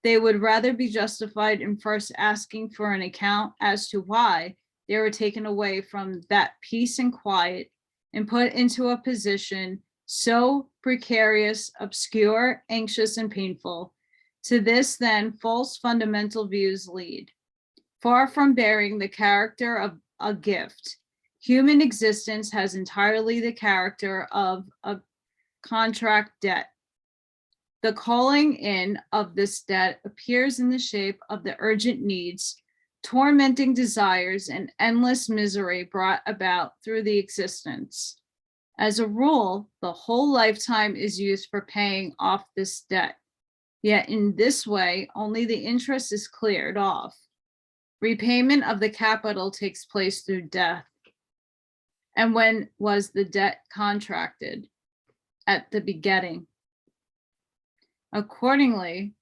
they would rather be justified in first asking for an account as to why they were taken away from that peace and quiet and put into a position so precarious, obscure, anxious, and painful. To this, then, false fundamental views lead. Far from bearing the character of a gift, human existence has entirely the character of a contract debt. The calling in of this debt appears in the shape of the urgent needs, tormenting desires, and endless misery brought about through the existence. As a rule, the whole lifetime is used for paying off this debt. Yet in this way, only the interest is cleared off. Repayment of the capital takes place through death. And when was the debt contracted? At the begetting. Accordingly,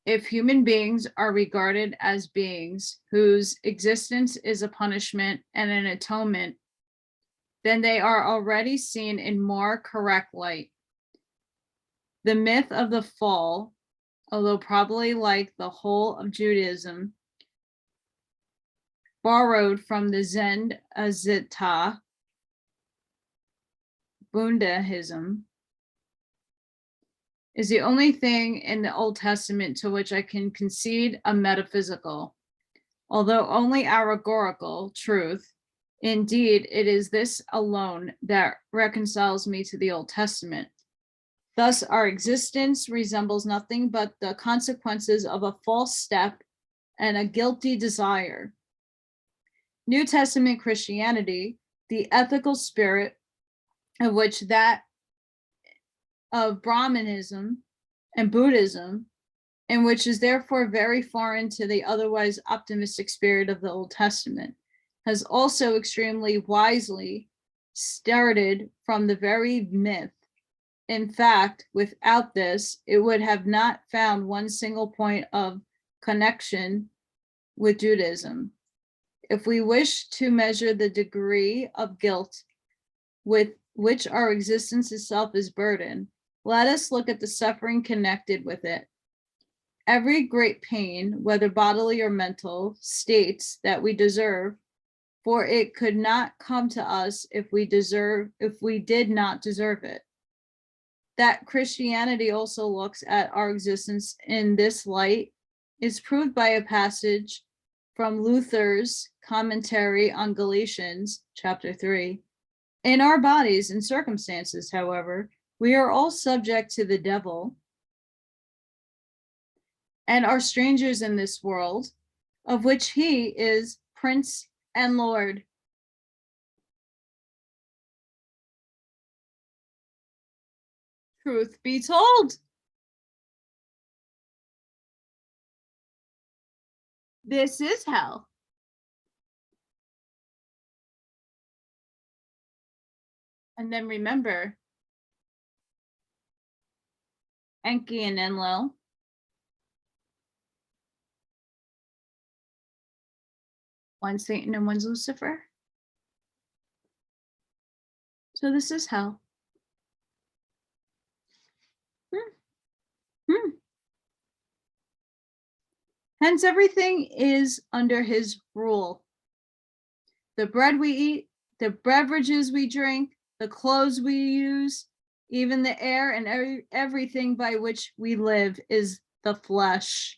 if human beings are regarded as beings whose existence is a punishment and an atonement, then they are already seen in more correct light. The myth of the fall, although probably like the whole of Judaism, borrowed from the Zen Azita Buddhism, is the only thing in the Old Testament to which I can concede a metaphysical, although only allegorical, truth. Indeed, it is this alone that reconciles me to the Old Testament. Thus, our existence resembles nothing but the consequences of a false step and a guilty desire. New Testament Christianity, the ethical spirit of which that of Brahmanism and Buddhism, and which is therefore very foreign to the otherwise optimistic spirit of the Old Testament, has also extremely wisely started from the very myth. In fact, without this, it would have not found one single point of connection with Judaism. If we wish to measure the degree of guilt with which our existence itself is burdened, let us look at the suffering connected with it. Every great pain, whether bodily or mental, states that we deserve, for it could not come to us if we did not deserve it. That Christianity also looks at our existence in this light is proved by a passage from Luther's commentary on Galatians chapter 3. In our bodies and circumstances, however, we are all subject to the devil and are strangers in this world, of which he is Prince and Lord. Truth be told, this is hell. And then remember, Enki and Enlil, one's Satan and one's Lucifer. So this is hell. Hence, everything is under his rule. The bread we eat, the beverages we drink, the clothes we use, even the air and everything by which we live is the flesh.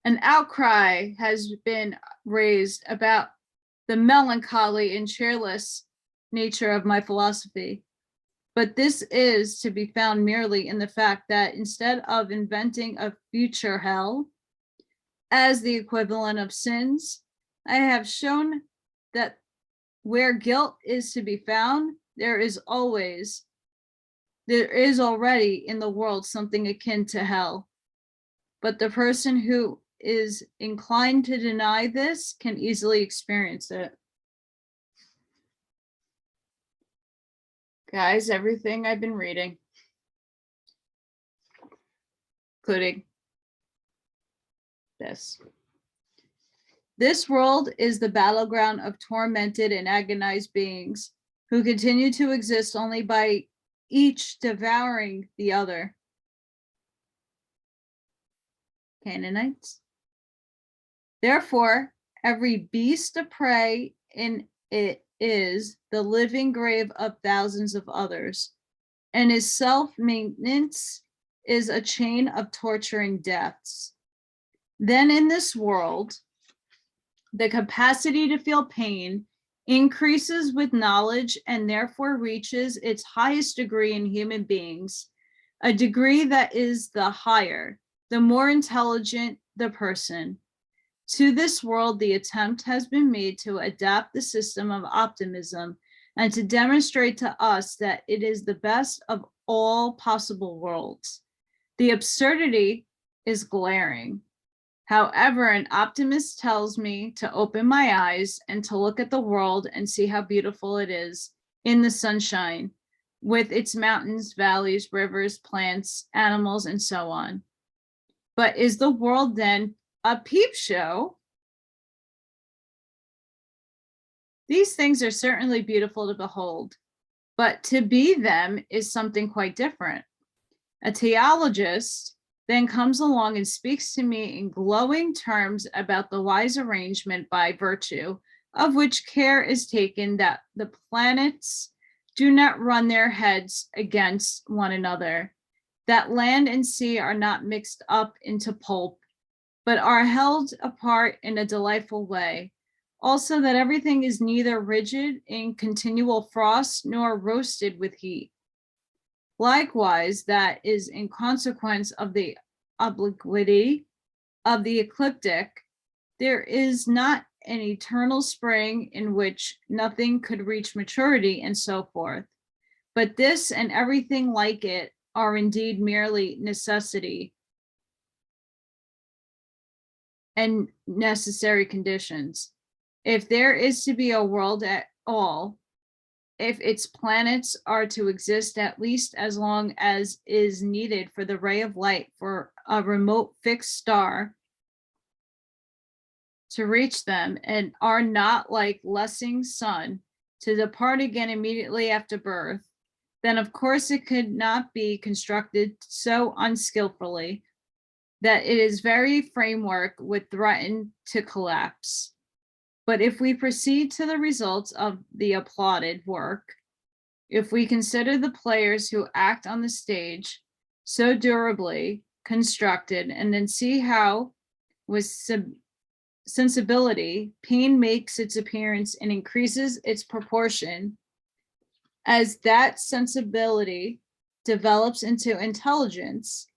An outcry has been raised about the melancholy and cheerless nature of my philosophy. But this is to be found merely in the fact that instead of inventing a future hell, as the equivalent of sins. I have shown that where guilt is to be found, there is already in the world something akin to hell. But the person who is inclined to deny this can easily experience it. Guys, everything I've been reading, including this. This world is the battleground of tormented and agonized beings who continue to exist only by each devouring the other. Canaanites. Therefore, every beast of prey in it is the living grave of thousands of others, and his self-maintenance is a chain of torturing deaths. Then in this world, the capacity to feel pain increases with knowledge and therefore reaches its highest degree in human beings, a degree that is the higher, the more intelligent the person. To this world, the attempt has been made to adapt the system of optimism and to demonstrate to us that it is the best of all possible worlds. The absurdity is glaring. However, an optimist tells me to open my eyes and to look at the world and see how beautiful it is in the sunshine, with its mountains, valleys, rivers, plants, animals, and so on. But is the world then a peep show? These things are certainly beautiful to behold, but to be them is something quite different. A theologist then comes along and speaks to me in glowing terms about the wise arrangement by virtue of which care is taken that the planets do not run their heads against one another, that land and sea are not mixed up into pulp, but are held apart in a delightful way. Also that everything is neither rigid in continual frost nor roasted with heat. Likewise, that is in consequence of the obliquity of the ecliptic, there is not an eternal spring in which nothing could reach maturity and so forth. But this and everything like it are indeed merely necessity and necessary conditions. If there is to be a world at all, if its planets are to exist at least as long as is needed for the ray of light for a remote fixed star to reach them, and are not like Lessing's sun to depart again immediately after birth, then of course it could not be constructed so unskillfully that its very framework would threaten to collapse. But if we proceed to the results of the applauded work, if we consider the players who act on the stage so durably constructed, and then see how with sensibility pain makes its appearance and increases its proportion as that sensibility develops into intelligence,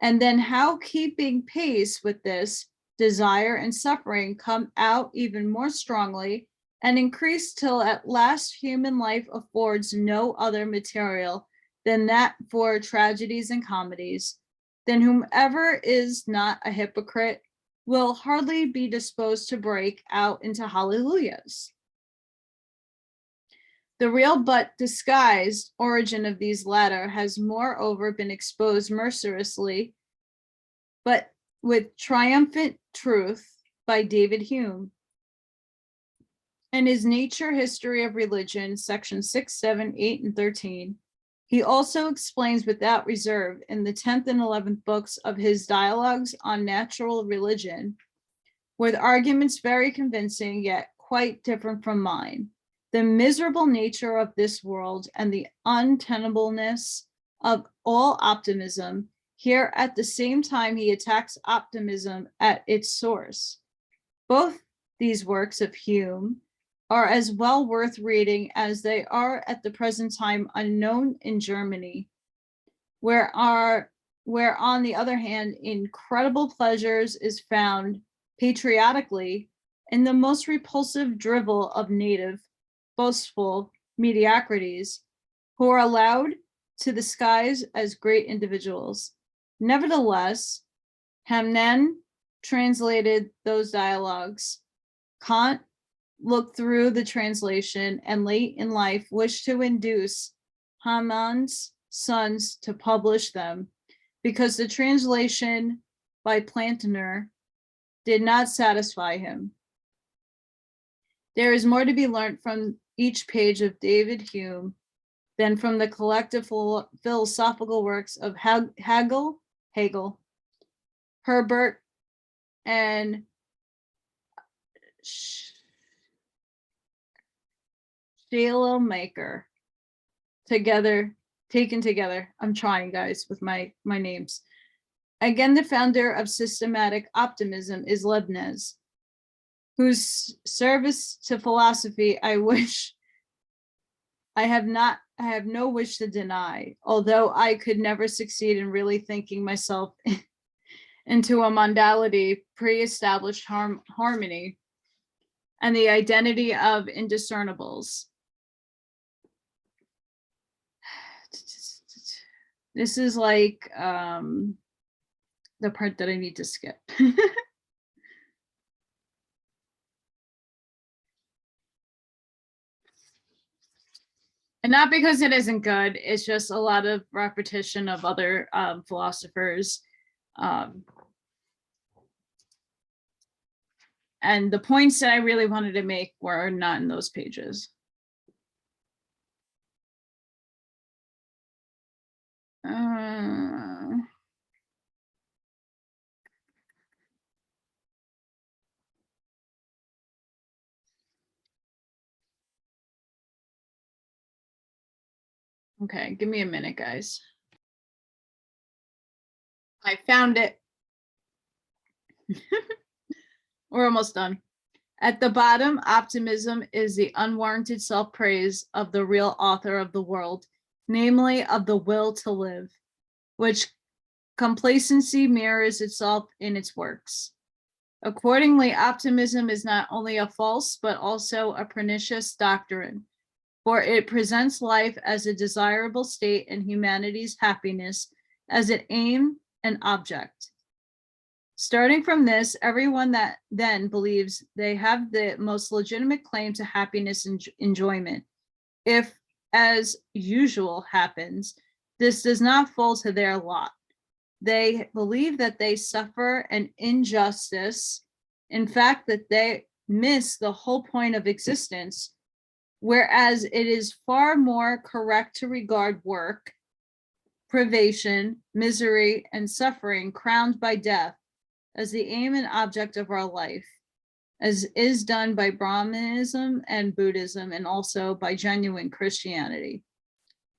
and then how keeping pace with this, desire and suffering come out even more strongly and increase till at last human life affords no other material than that for tragedies and comedies, then whomever is not a hypocrite will hardly be disposed to break out into hallelujahs. The real but disguised origin of these latter has moreover been exposed mercilessly, but with triumphant truth by David Hume. In his Nature History of Religion, sections 6, 7, 8, and 13, he also explains without reserve in the 10th and 11th books of his Dialogues on Natural Religion, with arguments very convincing yet quite different from mine, the miserable nature of this world and the untenableness of all optimism. Here, at the same time, he attacks optimism at its source. Both these works of Hume are as well worth reading as they are at the present time unknown in Germany, where on the other hand, incredible pleasures is found patriotically, in the most repulsive drivel of native, boastful mediocrities, who are allowed to the skies as great individuals. Nevertheless, Hamnen translated those dialogues. Kant looked through the translation and late in life wished to induce Haman's sons to publish them because the translation by Plantner did not satisfy him. There is more to be learned from each page of David Hume than from the collective philosophical works of Hegel, Herbert, and Schleiermacher taken together. I'm trying, guys, with my names. Again, the founder of systematic optimism is Leibniz, whose service to philosophy I have no wish to deny, although I could never succeed in really thinking myself into a modality pre-established harmony and the identity of indiscernibles. This is like the part that I need to skip. And not because it isn't good, it's just a lot of repetition of other philosophers. And the points that I really wanted to make were not in those pages. Okay, give me a minute, guys. I found it. We're almost done. At the bottom, optimism is the unwarranted self-praise of the real author of the world, namely of the will to live, which complacency mirrors itself in its works. Accordingly, optimism is not only a false, but also a pernicious doctrine, for it presents life as a desirable state and humanity's happiness as an aim and object. Starting from this, everyone that then believes they have the most legitimate claim to happiness and enjoyment. If, as usual happens, this does not fall to their lot, they believe that they suffer an injustice, in fact, that they miss the whole point of existence, whereas it is far more correct to regard work, privation, misery, and suffering crowned by death as the aim and object of our life, as is done by Brahmanism and Buddhism, and also by genuine Christianity,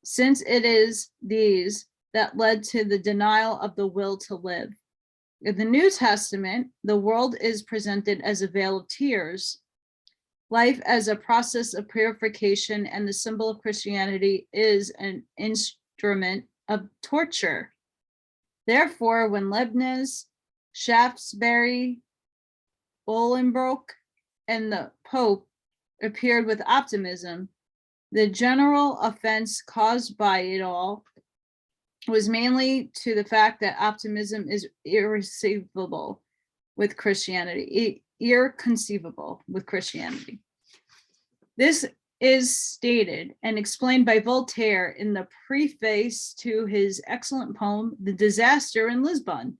since it is these that led to the denial of the will to live. In the New Testament, the world is presented as a vale of tears, life as a process of purification, and the symbol of Christianity is an instrument of torture. Therefore, when Leibniz, Shaftesbury, Bolingbroke, and the Pope appeared with optimism, the general offense caused by it all was mainly to the fact that optimism is irreconceivable with Christianity. This is stated and explained by Voltaire in the preface to his excellent poem, The Disaster in Lisbon,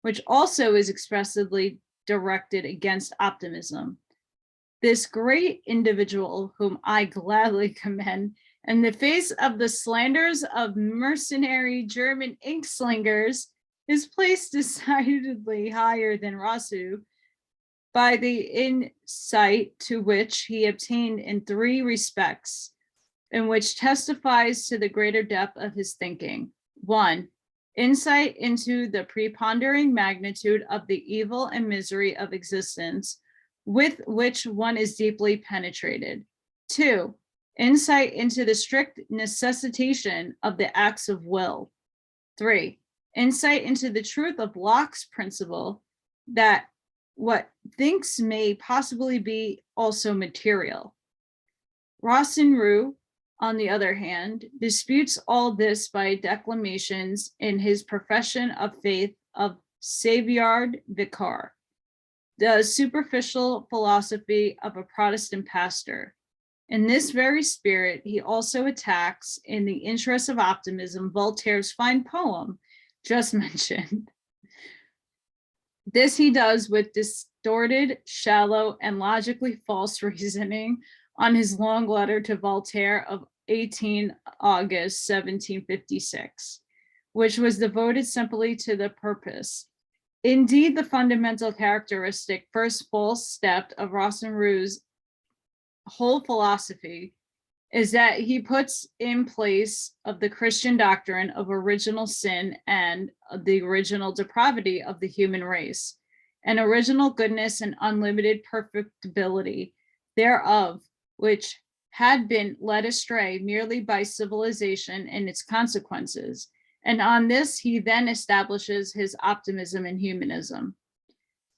which also is expressively directed against optimism. This great individual, whom I gladly commend, in the face of the slanders of mercenary German inkslingers, is placed decidedly higher than Rousseau by the insight to which he obtained in three respects, in which testifies to the greater depth of his thinking. 1, insight into the preponderating magnitude of the evil and misery of existence, with which one is deeply penetrated. 2, insight into the strict necessitation of the acts of will. 3, insight into the truth of Locke's principle that what thinks may possibly be also material. Rousseau, on the other hand, disputes all this by declamations in his profession of faith of Savoyard Vicar, the superficial philosophy of a Protestant pastor. In this very spirit, he also attacks, in the interest of optimism, Voltaire's fine poem just mentioned. This he does with distorted, shallow, and logically false reasoning on his long letter to Voltaire of 18 August 1756, which was devoted simply to the purpose. Indeed, the fundamental characteristic, first false step of Rousseau's whole philosophy is that he puts in place of the Christian doctrine of original sin and the original depravity of the human race, and original goodness and unlimited perfectibility thereof, which had been led astray merely by civilization and its consequences. And on this, he then establishes his optimism and humanism.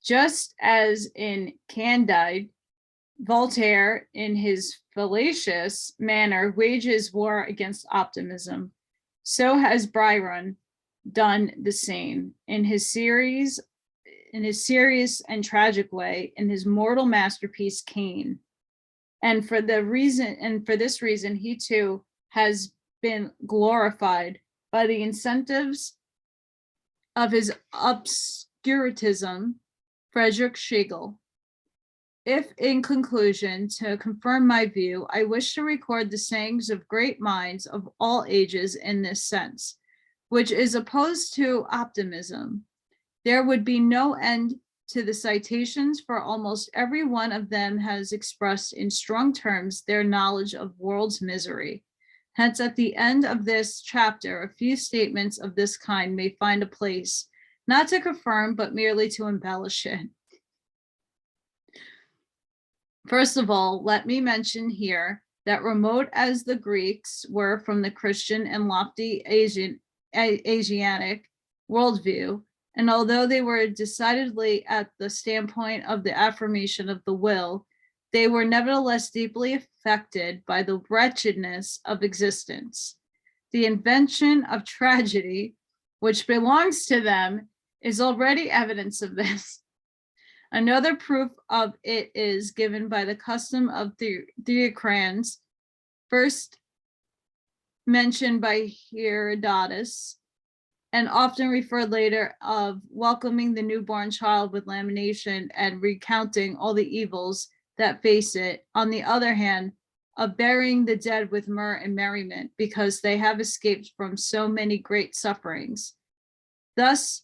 Just as in Candide, Voltaire, in his fallacious manner, wages war against optimism, so has Byron done the same in his serious and tragic way in his mortal masterpiece, Cain. And for this reason, he too has been glorified by the incentives of his obscurantism, Friedrich Schlegel. If, in conclusion, to confirm my view, I wish to record the sayings of great minds of all ages in this sense, which is opposed to optimism, there would be no end to the citations, for almost every one of them has expressed in strong terms their knowledge of world's misery. Hence, at the end of this chapter, a few statements of this kind may find a place, not to confirm, but merely to embellish it. First of all, let me mention here that remote as the Greeks were from the Christian and lofty Asiatic worldview, and although they were decidedly at the standpoint of the affirmation of the will, they were nevertheless deeply affected by the wretchedness of existence. The invention of tragedy, which belongs to them, is already evidence of this. Another proof of it is given by the custom of Theocranes, first mentioned by Herodotus, and often referred later, of welcoming the newborn child with lamentation and recounting all the evils that face it. On the other hand, of burying the dead with myrrh and merriment, because they have escaped from so many great sufferings. Thus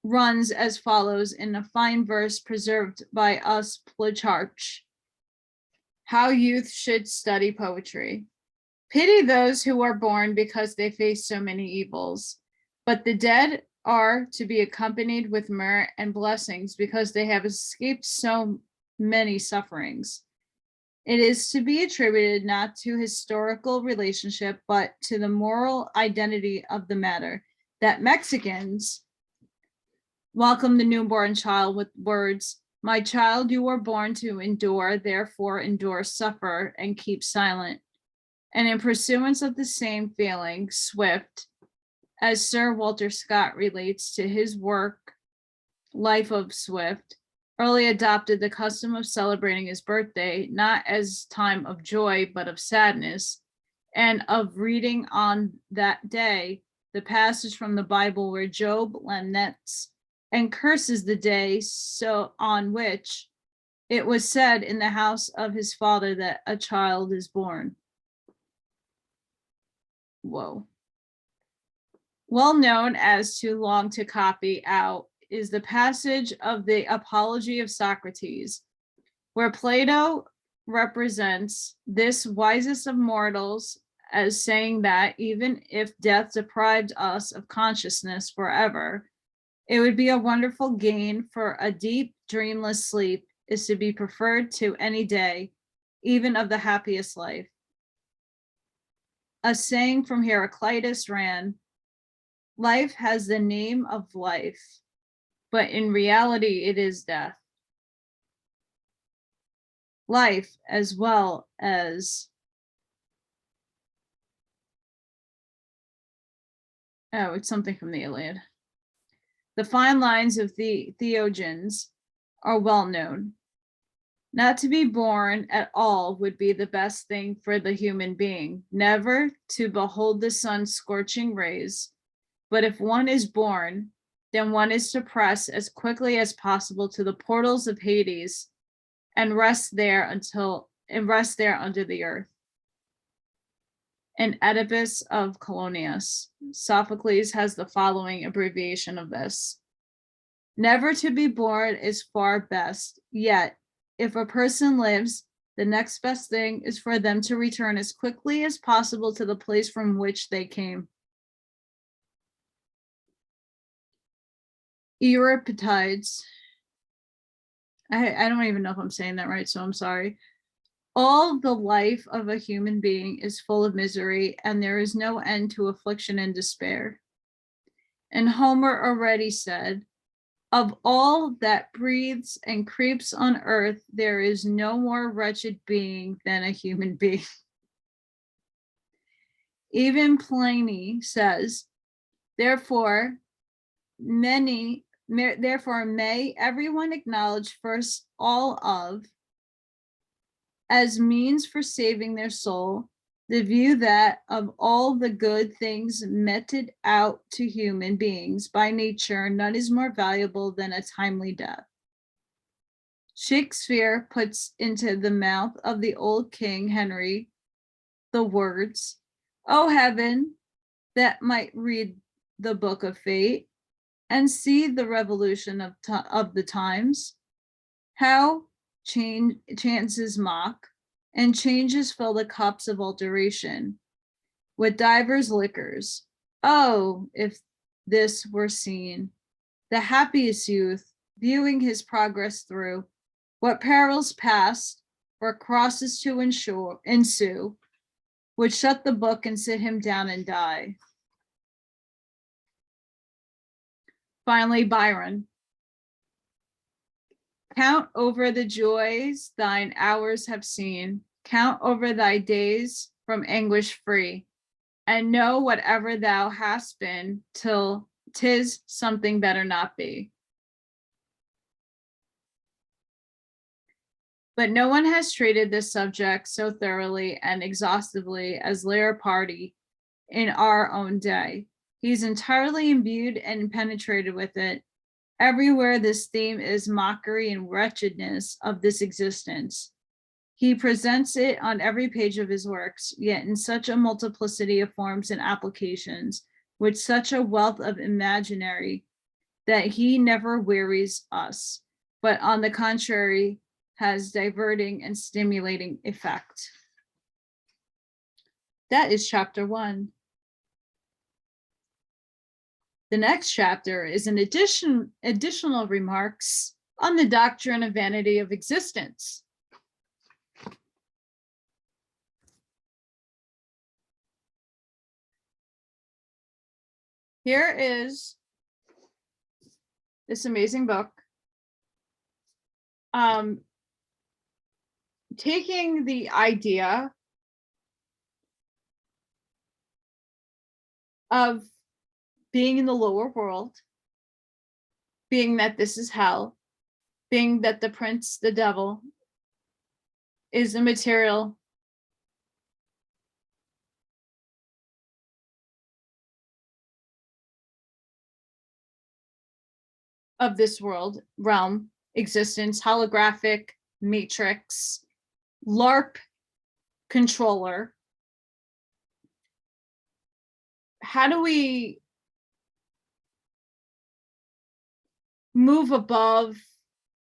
runs as follows in a fine verse preserved by us Plutarch: how youth should study poetry. Pity those who are born because they face so many evils, but the dead are to be accompanied with myrrh and blessings because they have escaped so many sufferings. It is to be attributed not to historical relationship, but to the moral identity of the matter, that Mexicans welcome the newborn child with words, "My child, you were born to endure, therefore endure, suffer, and keep silent." And in pursuance of the same feeling, Swift, as Sir Walter Scott relates to his work, Life of Swift, early adopted the custom of celebrating his birthday, not as time of joy, but of sadness, and of reading on that day the passage from the Bible where Job laments and curses the day so on which it was said in the house of his father that a child is born. Whoa. Well known as too long to copy out is the passage of the Apology of Socrates, where Plato represents this wisest of mortals as saying that even if death deprived us of consciousness forever, it would be a wonderful gain, for a deep, dreamless sleep is to be preferred to any day, even of the happiest life. A saying from Heraclitus ran, "Life has the name of life, but in reality, it is death. Life, as well as, oh, it's something from the Iliad. The fine lines of the theogens are well known. Not to be born at all would be the best thing for the human being, never to behold the sun's scorching rays. But if one is born, then one is to press as quickly as possible to the portals of Hades and rest there under the earth. In Oedipus of Colonius, Sophocles has the following abbreviation of this. Never to be born is far best, yet if a person lives, the next best thing is for them to return as quickly as possible to the place from which they came. Euripides, I don't even know if I'm saying that right, so I'm sorry. All the life of a human being is full of misery, and there is no end to affliction and despair. And Homer already said, of all that breathes and creeps on earth, there is no more wretched being than a human being. Even Pliny says, therefore may everyone acknowledge first all of, as means for saving their soul, the view that of all the good things meted out to human beings by nature, none is more valuable than a timely death. Shakespeare puts into the mouth of the old King Henry the words, "O heaven, that might read the book of fate and see the revolution of the times, how chances mock, and changes fill the cups of alteration with divers liquors. Oh, if this were seen, the happiest youth, viewing his progress through, what perils past, or crosses to ensue, would shut the book and sit him down and die." Finally, Byron. Count over the joys thine hours have seen. Count over thy days from anguish free, and know whatever thou hast been till 'tis something better not be. But no one has treated this subject so thoroughly and exhaustively as Leopardi in our own day. He's entirely imbued and penetrated with it. Everywhere this theme is mockery and wretchedness of this existence. He presents it on every page of his works, yet in such a multiplicity of forms and applications, with such a wealth of imaginary, that he never wearies us, but on the contrary, has diverting and stimulating effect. That is chapter 1. The next chapter is an additional remarks on the doctrine of vanity of existence. Here is this amazing book. Taking the idea of being in the lower world, being that this is hell, being that the prince, the devil, is immaterial, of this world, realm, existence, holographic, matrix, LARP controller. How do we move above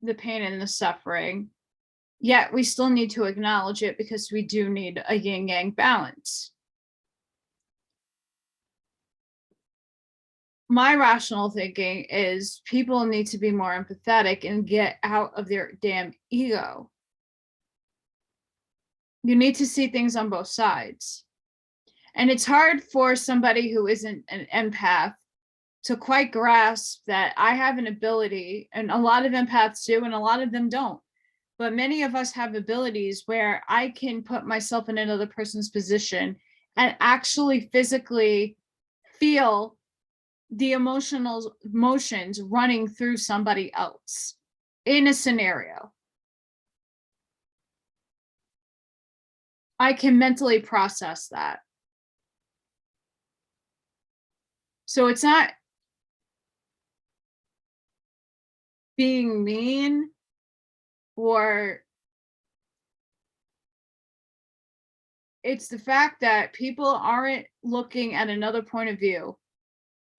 the pain and the suffering, yet we still need to acknowledge it because we do need a yin-yang balance? My rational thinking is people need to be more empathetic and get out of their damn ego. You need to see things on both sides. And it's hard for somebody who isn't an empath to quite grasp that I have an ability, and a lot of empaths do, and a lot of them don't. But many of us have abilities where I can put myself in another person's position and actually physically feel the emotions running through somebody else in a scenario. I can mentally process that. So it's not being mean or it's the fact that people aren't looking at another point of view.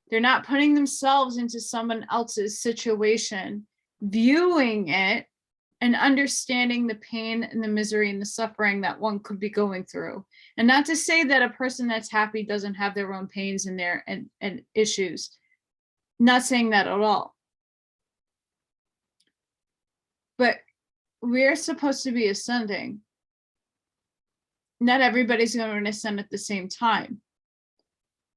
They're not putting themselves into someone else's situation, viewing it and understanding the pain and the misery and the suffering that one could be going through. And not to say that a person that's happy doesn't have their own pains and their and issues. Not saying that at all. But we're supposed to be ascending. Not everybody's going to ascend at the same time.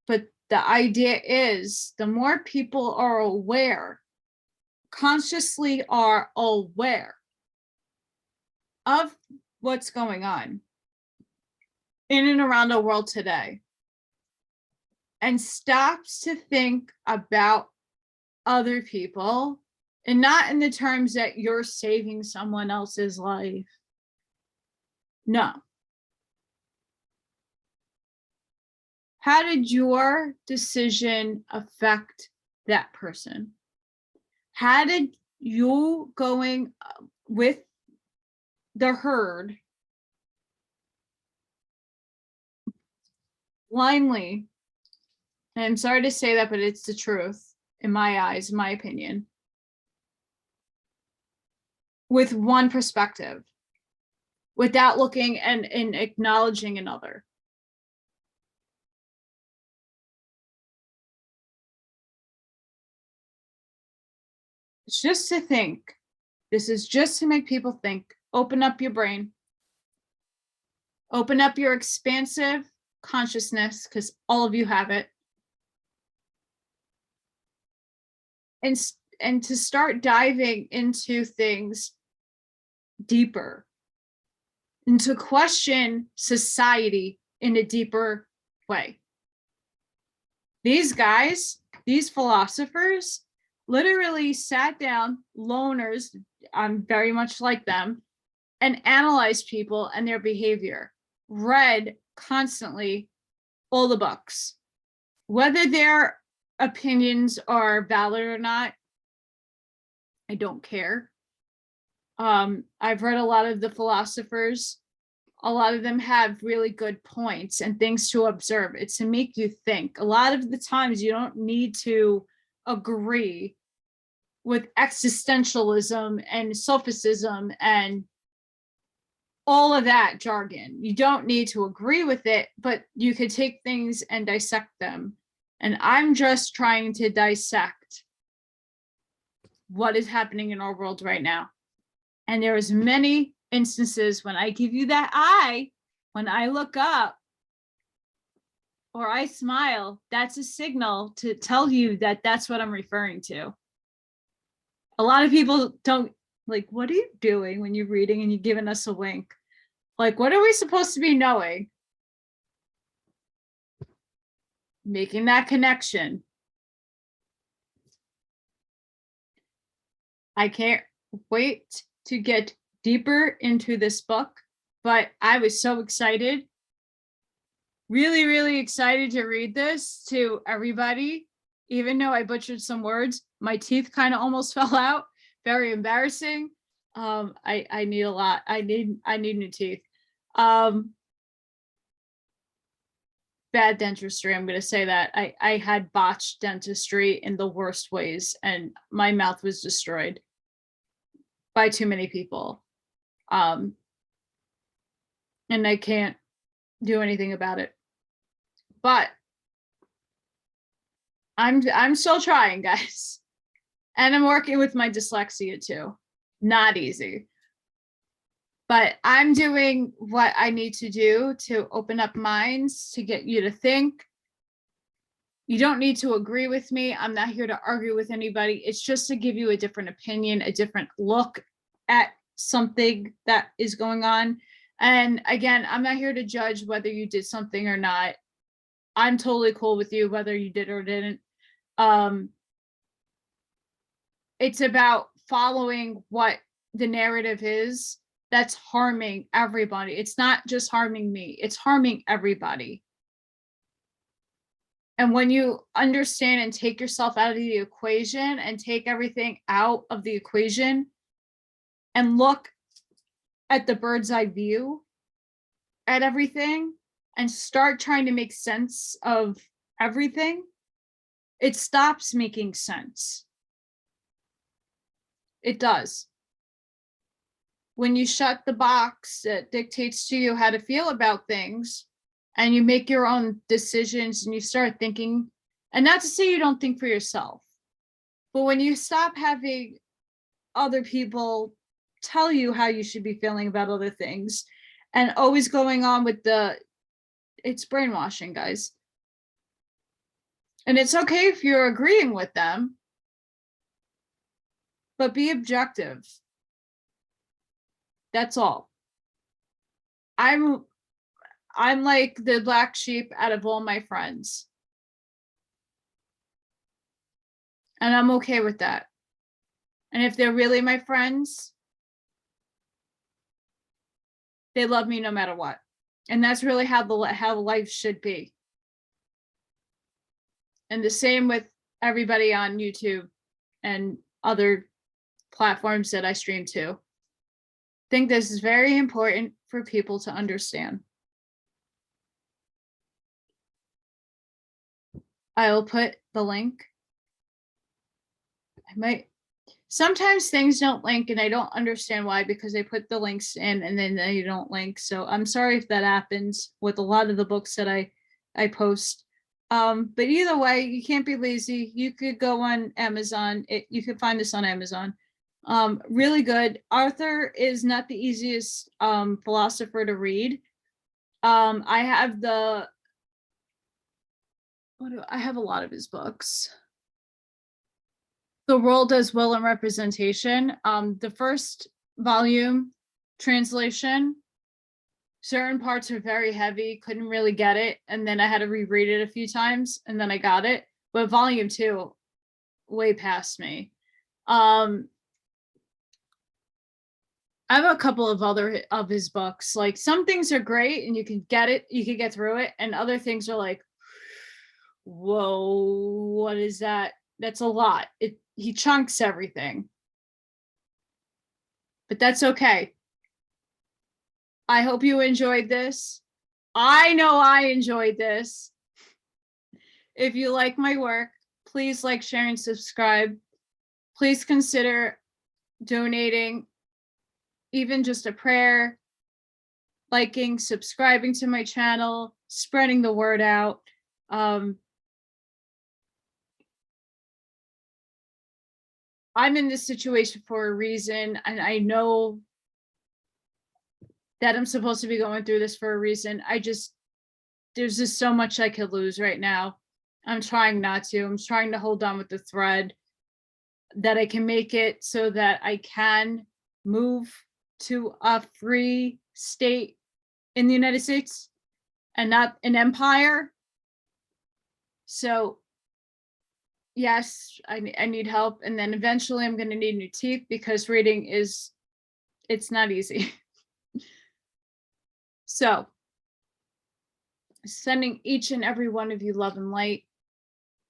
But the idea is the more people are aware, consciously are aware of what's going on in and around the world today and stops to think about other people and not in the terms that you're saving someone else's life. No. How did your decision affect that person? How did you going with the herd blindly, and I'm sorry to say that, but it's the truth in my eyes, in my opinion, with one perspective, without looking and acknowledging another? It's just to think. This is just to make people think. Open up your brain. Open up your expansive consciousness, because all of you have it. And to start diving into things deeper. And to question society in a deeper way. These guys, these philosophers, literally sat down, loners, I'm very much like them, and analyzed people and their behavior, read constantly all the books. Whether their opinions are valid or not, I don't care. I've read a lot of the philosophers. A lot of them have really good points and things to observe. It's to make you think. A lot of the times you don't need to agree with existentialism and sophism and all of that jargon. You don't need to agree with it, but you could take things and dissect them. And I'm just trying to dissect what is happening in our world right now. And there is many instances when I give you that eye, when I look up or I smile, that's a signal to tell you that that's what I'm referring to. A lot of people don't, like, what are you doing when you're reading and you're giving us a wink? Like, what are we supposed to be knowing? Making that connection. I can't wait to get deeper into this book, but I was so excited. Really, really excited to read this to everybody. Even though I butchered some words, my teeth kind of almost fell out. Very embarrassing. I need a lot. I need new teeth. Bad dentistry, I'm going to say that. I had botched dentistry in the worst ways, and my mouth was destroyed by too many people. And I can't do anything about it. But I'm still trying, guys. And I'm working with my dyslexia too. Not easy. But I'm doing what I need to do to open up minds, to get you to think, You don't need to agree with me. I'm not here to argue with anybody. It's just to give you a different opinion, a different look at something that is going on. And again, I'm not here to judge whether you did something or not. I'm totally cool with you whether you did or didn't. It's about following what the narrative is that's harming everybody. It's not just harming me, it's harming everybody. And when you understand and take yourself out of the equation and take everything out of the equation and look at the bird's eye view at everything and start trying to make sense of everything, it stops making sense. It does. When you shut the box that dictates to you how to feel about things and you make your own decisions and you start thinking, and not to say you don't think for yourself, but when you stop having other people tell you how you should be feeling about other things and always going on with it's brainwashing, guys. And it's okay if you're agreeing with them, but be objective. That's all. I'm like the black sheep out of all my friends. And I'm okay with that. And if they're really my friends, they love me no matter what. And that's really how life should be. And the same with everybody on YouTube and other platforms that I stream to. I think this is very important for people to understand. I'll put the link. Sometimes things don't link and I don't understand why, because they put the links in and then they don't link. So I'm sorry if that happens with a lot of the books that I post. But either way, you can't be lazy. You could go on Amazon. You could find this on Amazon. Really good. Arthur is not the easiest philosopher to read. I have I have a lot of his books. The World as Will and Representation. The first volume translation, certain parts are very heavy, couldn't really get it. And then I had to reread it a few times and then I got it. But volume 2, way past me. I have a couple of other of his books. Like some things are great and you can get it, you can get through it. And other things are like, whoa, what is that? That's a lot. He chunks everything. But that's okay. I hope you enjoyed this. I know I enjoyed this. If you like my work, please like, share, and subscribe. Please consider donating, even just a prayer, liking, subscribing to my channel, spreading the word out. I'm in this situation for a reason, and I know that I'm supposed to be going through this for a reason. There's just so much I could lose right now. I'm trying not to. I'm trying to hold on with the thread that I can make it so that I can move to a free state in the United States and not an empire. So yes, I need help. And then eventually I'm going to need new teeth because reading it's not easy. So sending each and every one of you love and light.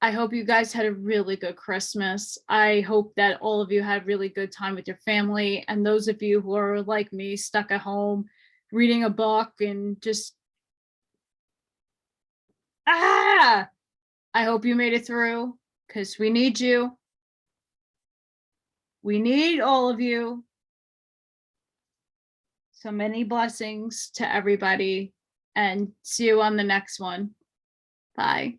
I hope you guys had a really good Christmas. I hope that all of you had really good time with your family. And those of you who are like me, stuck at home, reading a book and just, I hope you made it through because we need you. We need all of you. So many blessings to everybody and see you on the next one. Bye.